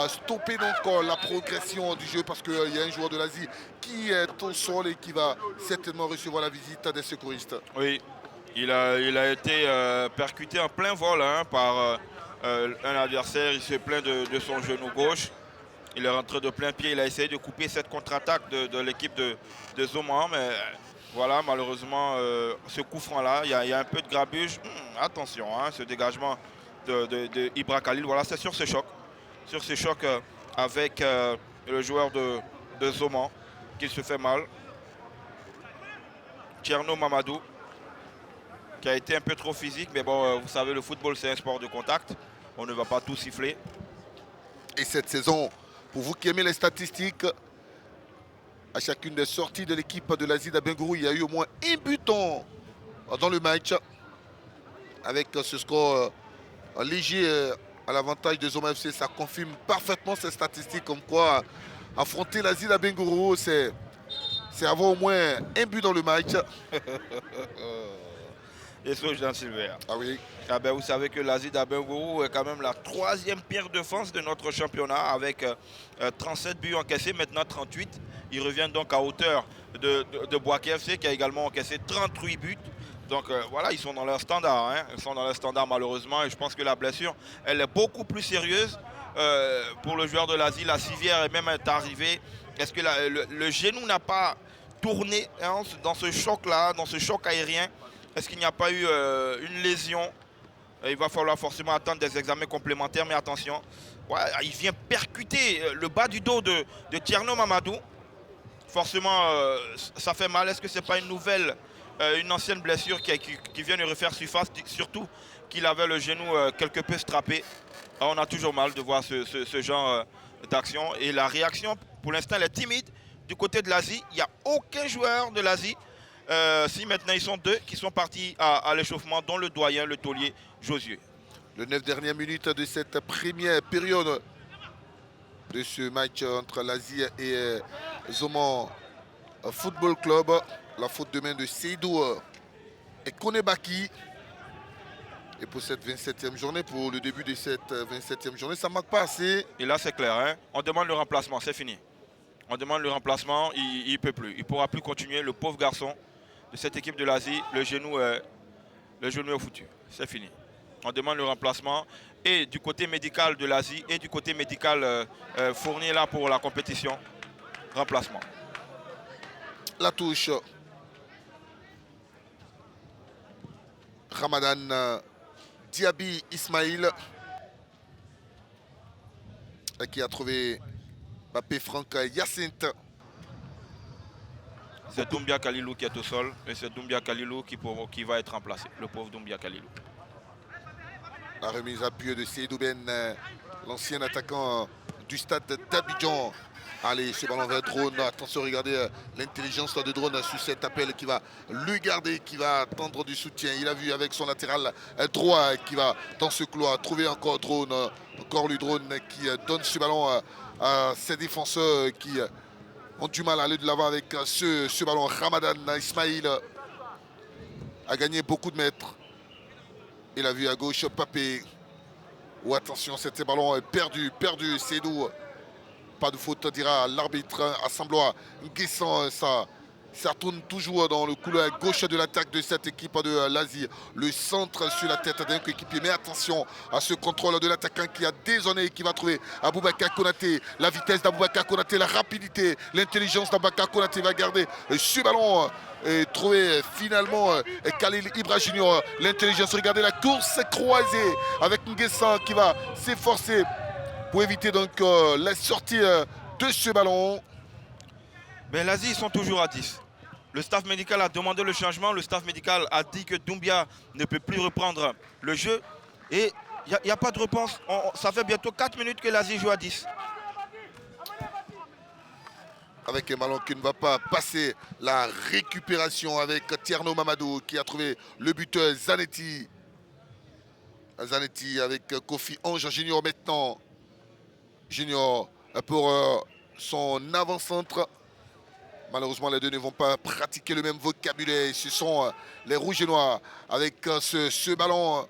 stopper donc la progression du jeu parce qu'il y a un joueur de l'Asie qui est au sol et qui va certainement recevoir la visite des secouristes. Oui, il a été percuté en plein vol hein, par un adversaire. Il se plaint de son genou gauche. Il est rentré de plein pied. Il a essayé de couper cette contre-attaque de l'équipe de Zoma. Mais voilà, malheureusement, ce coup franc-là, il y a un peu de grabuge. Attention, hein, ce dégagement de Ibra Khalil. Voilà, c'est sur ce choc. Sur ce choc avec le joueur de Zoma qui se fait mal. Tcherno Mamadou qui a été un peu trop physique. Mais bon, vous savez, le football, c'est un sport de contact. On ne va pas tout siffler. Et cette saison, pour vous qui aimez les statistiques, à chacune des sorties de l'équipe de l'Asie d'Abengourou, il y a eu au moins un but dans le match. Avec ce score léger à l'avantage de Zoma FC, ça confirme parfaitement ces statistiques comme quoi affronter l'Asie d'Abengourou, c'est avoir au moins un but dans le match. Et ce Jean Silver. Ah oui. Ah ben, vous savez que l'Asie d'Abengourou est quand même la 3e pierre de France de notre championnat avec 37 buts encaissés, maintenant 38. Ils reviennent donc à hauteur de Boaké FC qui a également encaissé 38 buts. Donc voilà, ils sont dans leur standard. Hein. Ils sont dans leur standard malheureusement. Et je pense que la blessure, elle est beaucoup plus sérieuse pour le joueur de l'Asie. La civière est même arrivée. Est-ce que le genou n'a pas tourné hein, dans ce choc-là, dans ce choc aérien? Est-ce qu'il n'y a pas eu une lésion? Il va falloir forcément attendre des examens complémentaires. Mais attention, ouais, il vient percuter le bas du dos de Tierno Mamadou. Forcément, ça fait mal. Est-ce que ce n'est pas une nouvelle, une ancienne blessure qui vient de refaire surface, surtout qu'il avait le genou quelque peu strappé? Alors, on a toujours mal de voir ce genre d'action. Et la réaction, pour l'instant, elle est timide. Du côté de l'Asie, il n'y a aucun joueur de l'Asie. Si maintenant, ils sont deux qui sont partis à l'échauffement, dont le doyen, le taulier Josué. Les 9 dernières minutes de cette première période de ce match entre l'Asie et Zoman Football Club. La faute de main de Seydou et Konebaki. Et pour cette 27e journée, pour le début de cette 27e journée, ça ne marque pas assez. Et là, c'est clair. Hein? On demande le remplacement, c'est fini. On demande le remplacement, il ne peut plus. Il ne pourra plus continuer. Le pauvre garçon de cette équipe de l'Asie, le genou est foutu. C'est fini. On demande le remplacement. Et du côté médical de l'Asie et du côté médical fourni là pour la compétition, remplacement. La touche. Ramadan Diaby Ismail qui a trouvé Mbappé Franck Yacinthe. C'est Doumbia Kalilou qui est au sol et c'est Doumbia Kalilou qui va être remplacé. Le pauvre Doumbia Kalilou. La remise à pied de Seydou Ben, l'ancien attaquant du stade d'Abidjan. Allez, ce ballon vers drone. Attention, regardez l'intelligence de drone sous cet appel qui va le garder, qui va tendre du soutien. Il a vu avec son latéral droit qui va dans ce couloir trouver encore drone. Encore le drone qui donne ce ballon à ses défenseurs qui ont du mal à aller de l'avant avec ce ballon. Ramadan Ismail a gagné beaucoup de mètres. Il a vu à gauche Papé. Oh, attention, c'était ballon perdu. Seydou. Pas de faute, dira l'arbitre assemblois. Nguessan, ça tourne toujours dans le couloir gauche de l'attaque de cette équipe de l'Asie. Le centre sur la tête d'un coéquipier. Mais attention à ce contrôle de l'attaquant qui a désonné, qui va trouver Aboubacar Konaté. La vitesse d'Aboubacar Konaté, la rapidité, l'intelligence d'Aboubacar Konaté va garder ce ballon. Et trouver finalement Khalil Ibra Junior. L'intelligence, regardez la course croisée avec Nguessan qui va s'efforcer pour éviter donc la sortie de ce ballon. Mais l'Asie, ils sont toujours à 10. Le staff médical a demandé le changement. Le staff médical a dit que Doumbia ne peut plus reprendre le jeu. Et il n'y a pas de réponse. Ça fait bientôt 4 minutes que l'Asie joue à 10. Avec un ballon qui ne va pas passer. La récupération avec Tierno Mamadou qui a trouvé le buteur Zanetti. Zanetti avec Kofi Ange Junior maintenant. Junior pour son avant-centre. Malheureusement, les deux ne vont pas pratiquer le même vocabulaire. Ce sont les rouges et noirs avec ce ballon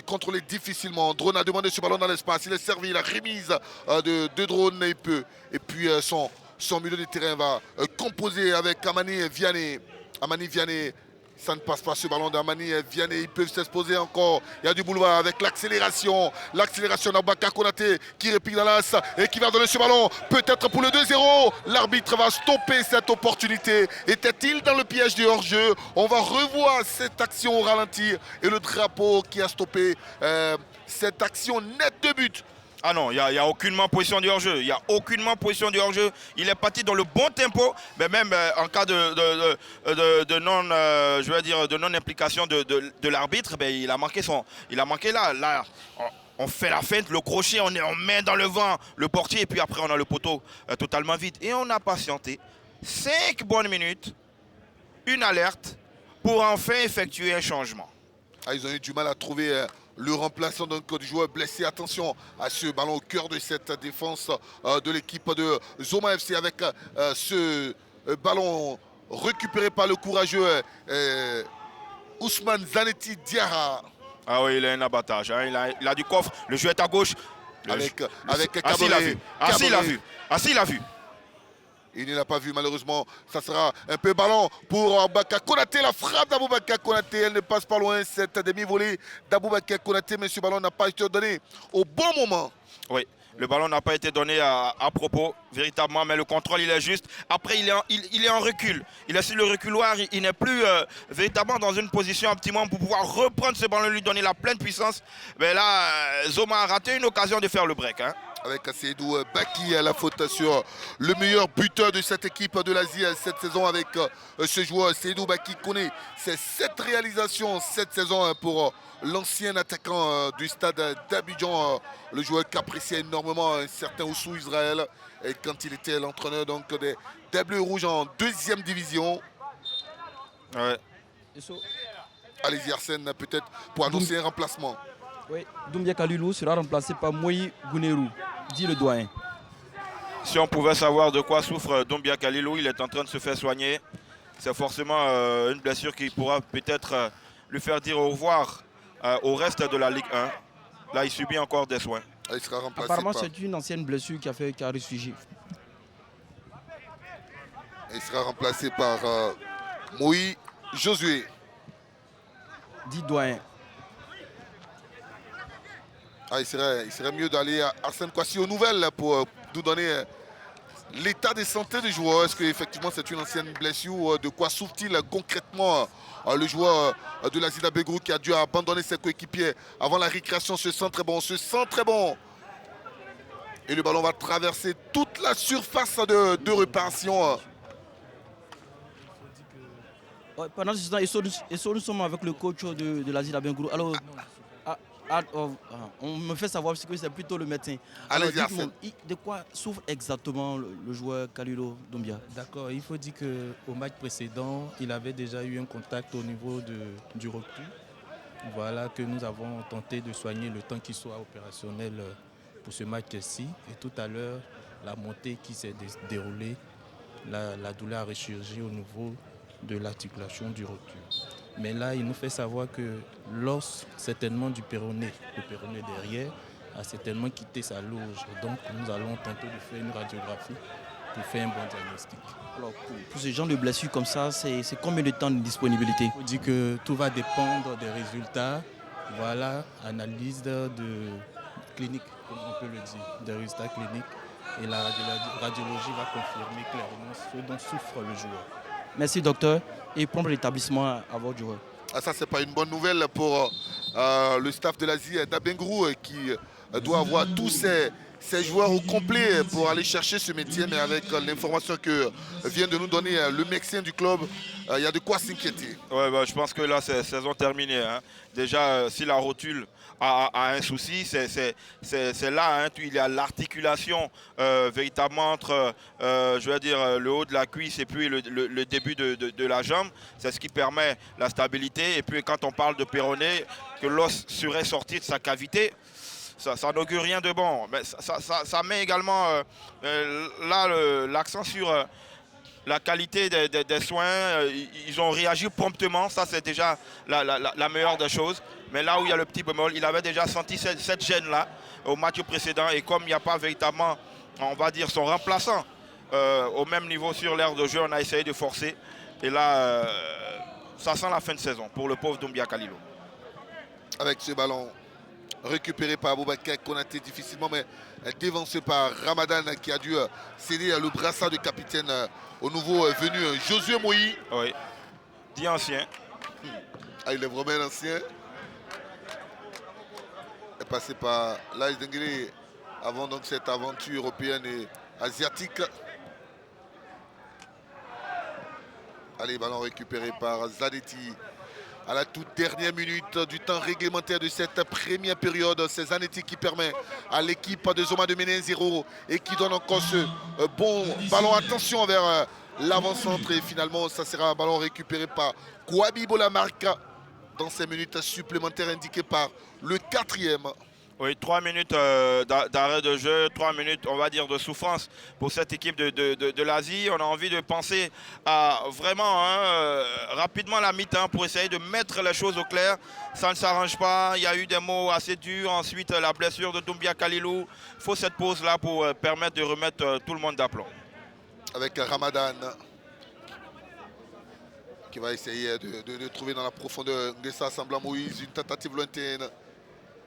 contrôlé difficilement. Drone a demandé ce ballon dans l'espace. Il est servi. La remise de Drone, il peut. Et puis son milieu de terrain va composer avec Amani Vianney. Amani Vianney. Ça ne passe pas ce ballon d'Amani Vianney. Ils peuvent s'exposer encore. Il y a du boulevard avec l'accélération. L'accélération d'Aboubacar Konaté qui réplique dans l'as et qui va donner ce ballon. Peut-être pour le 2-0. L'arbitre va stopper cette opportunité. Était-il dans le piège du hors-jeu? On va revoir cette action au ralenti. Et le drapeau qui a stoppé cette action nette de but. Ah non, il n'y a aucunement position du hors-jeu. Il n'y a aucunement position du hors-jeu. Il est parti dans le bon tempo, mais même en cas de non-implication de l'arbitre, ben, il a manqué là. Là, on fait la feinte, le crochet, on met dans le vent le portier, et puis après on a le poteau totalement vide. Et on a patienté 5 bonnes minutes, une alerte, pour enfin effectuer un changement. Ah, ils ont eu du mal à trouver le remplaçant du joueur blessé. Attention à ce ballon au cœur de cette défense de l'équipe de Zoman FC avec ce ballon récupéré par le courageux Ousmane Zanetti Diarra. Ah oui, il a un abattage. Hein. Il a du coffre. Le jeu est à gauche. Avec il a vu. Il a vu. Il ne l'a pas vu malheureusement. Ça sera un peu ballon pour Aboubakar Konaté. La frappe d'Aboubakar Konaté. Elle ne passe pas loin. Cette demi-volée d'Aboubakar Konaté. Mais ce ballon n'a pas été donné au bon moment. Oui, le ballon n'a pas été donné à propos, véritablement, mais le contrôle, il est juste. Après, il est en recul. Il est sur le reculoir. Il n'est plus véritablement dans une position optimum pour pouvoir reprendre ce ballon et lui donner la pleine puissance. Mais là, Zoma a raté une occasion de faire le break. Hein. Avec Seydou Baki à la faute sur le meilleur buteur de cette équipe de l'Asie cette saison avec ce joueur Seydou Baki connaît ses 7 réalisations cette saison pour l'ancien attaquant du stade d'Abidjan, le joueur qu'appréciait énormément un certain Oussou Israël et quand il était l'entraîneur donc des Bleus Rouges en 2e division. Ouais. Allez-y Arsène, peut-être pour annoncer un remplacement. Oui, Doumbia Kalilou sera remplacé par Moï Gounerou, dit le doyen. Si on pouvait savoir de quoi souffre Doumbia Kalilou, il est en train de se faire soigner. C'est forcément une blessure qui pourra peut-être lui faire dire au revoir au reste de la Ligue 1. Là, il subit encore des soins. Il sera remplacé Apparemment, par... c'est une ancienne blessure qui a ressurgi. Il sera remplacé par Moïse Josué. Dit doyen. Ah, il serait mieux d'aller à Arsène Kouassi aux nouvelles pour nous donner l'état de santé du joueur. Est-ce qu'effectivement c'est une ancienne blessure? De quoi souffre-t-il concrètement le joueur de la Zida Begrou qui a dû abandonner ses coéquipiers avant la récréation? Se sent très bon, se sent très bon. Et le ballon va traverser toute la surface de réparation. Ouais, pendant ce temps, nous sommes avec le coach de la Zida Begrou. Alors, on me fait savoir que c'est plutôt le médecin. Allez-y, Arsène. De quoi souffre exactement le joueur Kalilou Doumbia? D'accord, il faut dire qu'au match précédent, il avait déjà eu un contact au niveau du recul. Voilà que nous avons tenté de soigner le temps qu'il soit opérationnel pour ce match-ci. Et tout à l'heure, la montée qui s'est déroulée, la douleur a ressurgi au niveau de l'articulation du recul. Mais là, il nous fait savoir que l'os, certainement du péroné, le péroné derrière, a certainement quitté sa loge. Et donc, nous allons tenter de faire une radiographie pour faire un bon diagnostic. Alors, pour ce genre de blessure comme ça, c'est combien de temps de disponibilité? Il faut dire que tout va dépendre des résultats. Voilà, analyse de clinique, comme on peut le dire, des résultats cliniques. Et la radiologie va confirmer clairement ce dont souffre le joueur. Merci docteur et prompt rétablissement à votre joueur. Ah, ça, c'est pas une bonne nouvelle pour le staff de l'Asie d'Abengrou qui doit avoir tous ses joueurs au complet pour aller chercher ce métier. Mais avec l'information que vient de nous donner le médecin du club, il y a de quoi s'inquiéter. Ouais, bah, je pense que là, c'est saison terminée. Hein. Déjà, si la rotule a un souci, c'est là. Hein, il y a l'articulation véritablement entre je veux dire, le haut de la cuisse et puis le début de la jambe. C'est ce qui permet la stabilité. Et puis quand on parle de péroné, que l'os serait sorti de sa cavité, ça n'augure rien de bon. Mais ça met également là l'accent sur la qualité des soins. Ils ont réagi promptement. Ça, c'est déjà la meilleure des choses. Mais là où il y a le petit bémol, il avait déjà senti cette gêne-là au match précédent. Et comme il n'y a pas véritablement, on va dire, son remplaçant au même niveau sur l'aire de jeu, on a essayé de forcer. Et là, ça sent la fin de saison pour le pauvre Doumbia Kalilou. Avec ce ballon récupéré par Aboubakar Konaté difficilement, mais dévancé par Ramadan qui a dû céder le brassard de capitaine au nouveau venu Josué Moïse. Oui, dit ancien. Ah, il est vraiment un ancien. Est passé par l'Aïs Denguélé avant donc cette aventure européenne et asiatique. Allez, ballon récupéré par Zanetti. À la toute dernière minute du temps réglementaire de cette première période, c'est Zanetti qui permet à l'équipe de Zoma de mener 1-0 et qui donne encore ce bon ballon. Attention vers l'avant-centre et finalement ça sera un ballon récupéré par Kouabi Bolamarka dans ces minutes supplémentaires indiquées par le 4e. Oui, 3 minutes d'arrêt de jeu, 3 minutes, on va dire, de souffrance pour cette équipe de l'Asie. On a envie de penser à vraiment rapidement la mi-temps pour essayer de mettre les choses au clair. Ça ne s'arrange pas, il y a eu des mots assez durs. Ensuite, la blessure de Doumbia Kalilou. Il faut cette pause-là pour permettre de remettre tout le monde d'aplomb. avec Ramadan qui va essayer de trouver dans la profondeur Nguessa Sambla Moïse, une tentative lointaine,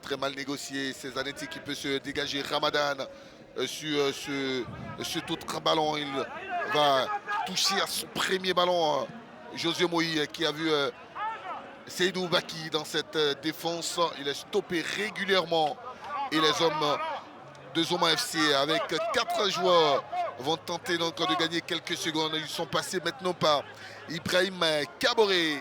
très mal négociée. C'est Zanetti qui peut se dégager. Ramadan sur ce tout ballon, il va toucher à son premier ballon. Josué Moïse qui a vu Seydou Baki dans cette défense, il est stoppé régulièrement et les hommes de Zoma FC avec 4 joueurs vont tenter donc de gagner quelques secondes. Ils sont passés maintenant par Ibrahim Kaboré,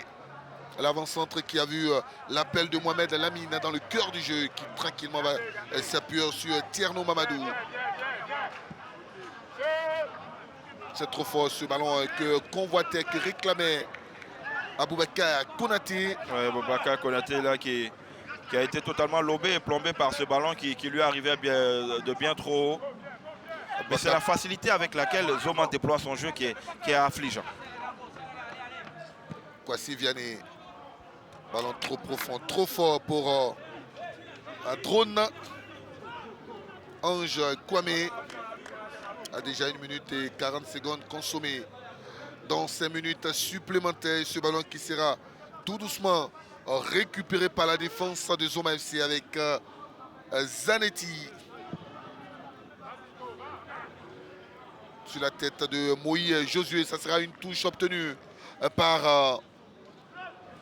l'avant-centre qui a vu l'appel de Mohamed Lamine dans le cœur du jeu, qui tranquillement va s'appuyer sur Tierno Mamadou. C'est trop fort ce ballon que convoitait, que réclamait Aboubacar Konaté. Ouais, Aboubacar Konaté là qui a été totalement lobé et plombé par ce ballon qui lui arrivait de bien trop haut. Mais c'est la facilité avec laquelle Zoma déploie son jeu qui est affligeant. Kwasi Vianney, ballon trop profond, trop fort pour un drone. Ange Kwame a déjà 1 minute et 40 secondes consommées dans 5 minutes supplémentaires. Ce ballon qui sera tout doucement récupéré par la défense de Zoma FC avec Zanetti. Sur la tête de Moïse Josué, ça sera une touche obtenue par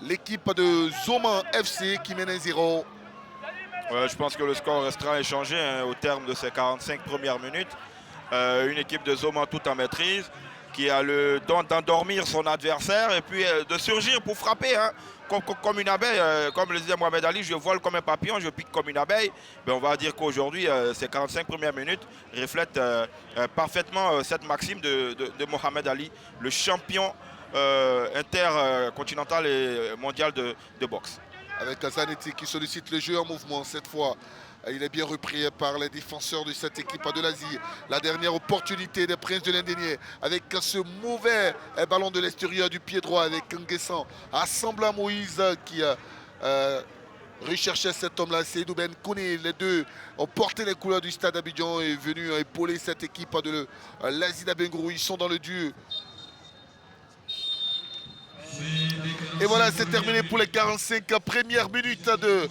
l'équipe de Zoma FC qui mène 1-0. Ouais, je pense que le score restera inchangé au terme de ces 45 premières minutes. Une équipe de Zoma tout en maîtrise, qui a le don d'endormir son adversaire et puis de surgir pour frapper comme une abeille. Comme le disait Mohamed Ali, je vole comme un papillon, je pique comme une abeille. Ben, on va dire qu'aujourd'hui, ces 45 premières minutes reflètent parfaitement cette maxime de Mohamed Ali, le champion intercontinental et mondial de boxe. Avec Zanetti qui sollicite le jeu en mouvement cette fois. Il est bien repris par les défenseurs de cette équipe de l'Asie. La dernière opportunité des Princes de l'Indénié avec ce mauvais ballon de l'extérieur du pied droit avec Nguessan. Assembla Moïse qui recherchait cet homme-là. Seydou Ben Kouni. Les deux ont porté les couleurs du stade Abidjan et est venu épauler cette équipe de l'Asie d'Abengourou. Ils sont dans le dur. Et voilà, c'est terminé pour les 45 premières minutes de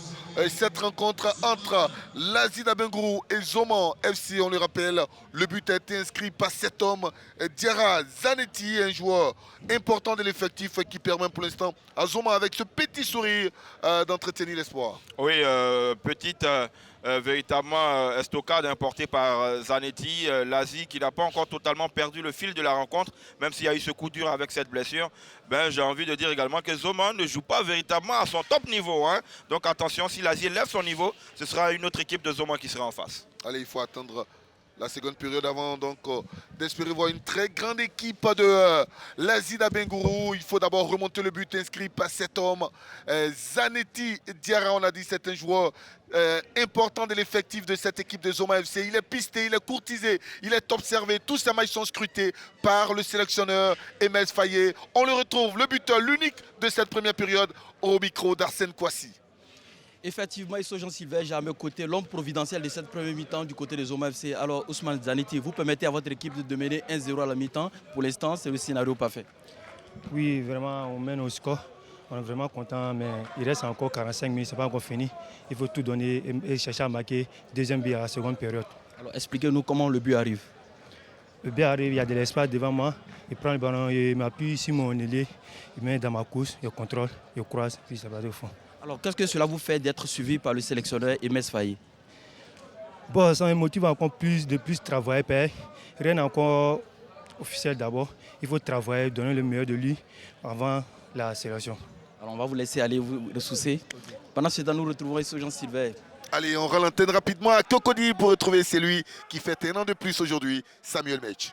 cette rencontre entre l'Asie d'Abengourou et Zoma FC. On le rappelle, le but a été inscrit par cet homme, Diarra Zanetti, un joueur important de l'effectif qui permet pour l'instant à Zoma, avec ce petit sourire, d'entretenir l'espoir. Oui, petite véritablement estocade importée par Zanetti, l'Asie qui n'a pas encore totalement perdu le fil de la rencontre, même s'il y a eu ce coup dur avec cette blessure. Ben, j'ai envie de dire également que Zoma ne joue pas véritablement à son top niveau. Donc attention, si l'Asie lève son niveau, ce sera une autre équipe de Zoma qui sera en face. Allez, il faut attendre la seconde période avant donc d'espérer voir une très grande équipe de l'Asie d'Abengourou. Il faut d'abord remonter le but inscrit par cet homme, Zanetti Diarra. On a dit c'est un joueur important de l'effectif de cette équipe de Zoma FC. Il est pisté, il est courtisé, il est observé. Tous ces matchs sont scrutés par le sélectionneur Emes Fayet. On le retrouve, le buteur, l'unique de cette première période, au micro d'Arsène Kwasi. Effectivement, ils sont Jean-Sylvain, j'ai à mes côtés l'homme providentiel de cette première mi-temps du côté des Zoma FC. Alors Ousmane Zanetti, vous permettez à votre équipe de mener 1-0 à la mi-temps. Pour l'instant, c'est le scénario parfait. Oui, vraiment, on mène au score. On est vraiment content, mais il reste encore 45 minutes, ce n'est pas encore fini. Il faut tout donner et chercher à marquer deuxième but à la seconde période. Alors expliquez-nous comment le but arrive. Le but arrive, il y a de l'espace devant moi. Il prend le ballon, il m'appuie sur mon ailier, il met dans ma course, il contrôle, il croise, puis ça va au fond. Alors qu'est-ce que cela vous fait d'être suivi par le sélectionneur Emes Fayet? Bon, ça me motive encore plus de travailler. Rien n'est encore officiel d'abord. Il faut travailler, donner le meilleur de lui avant la sélection. Alors on va vous laisser aller vous ressourcer. Pendant ce temps, nous retrouvons ici Jean-Sylvain. Allez, on rend l'antenne rapidement à Cocody pour retrouver celui qui fait un an de plus aujourd'hui, Samuel Metch.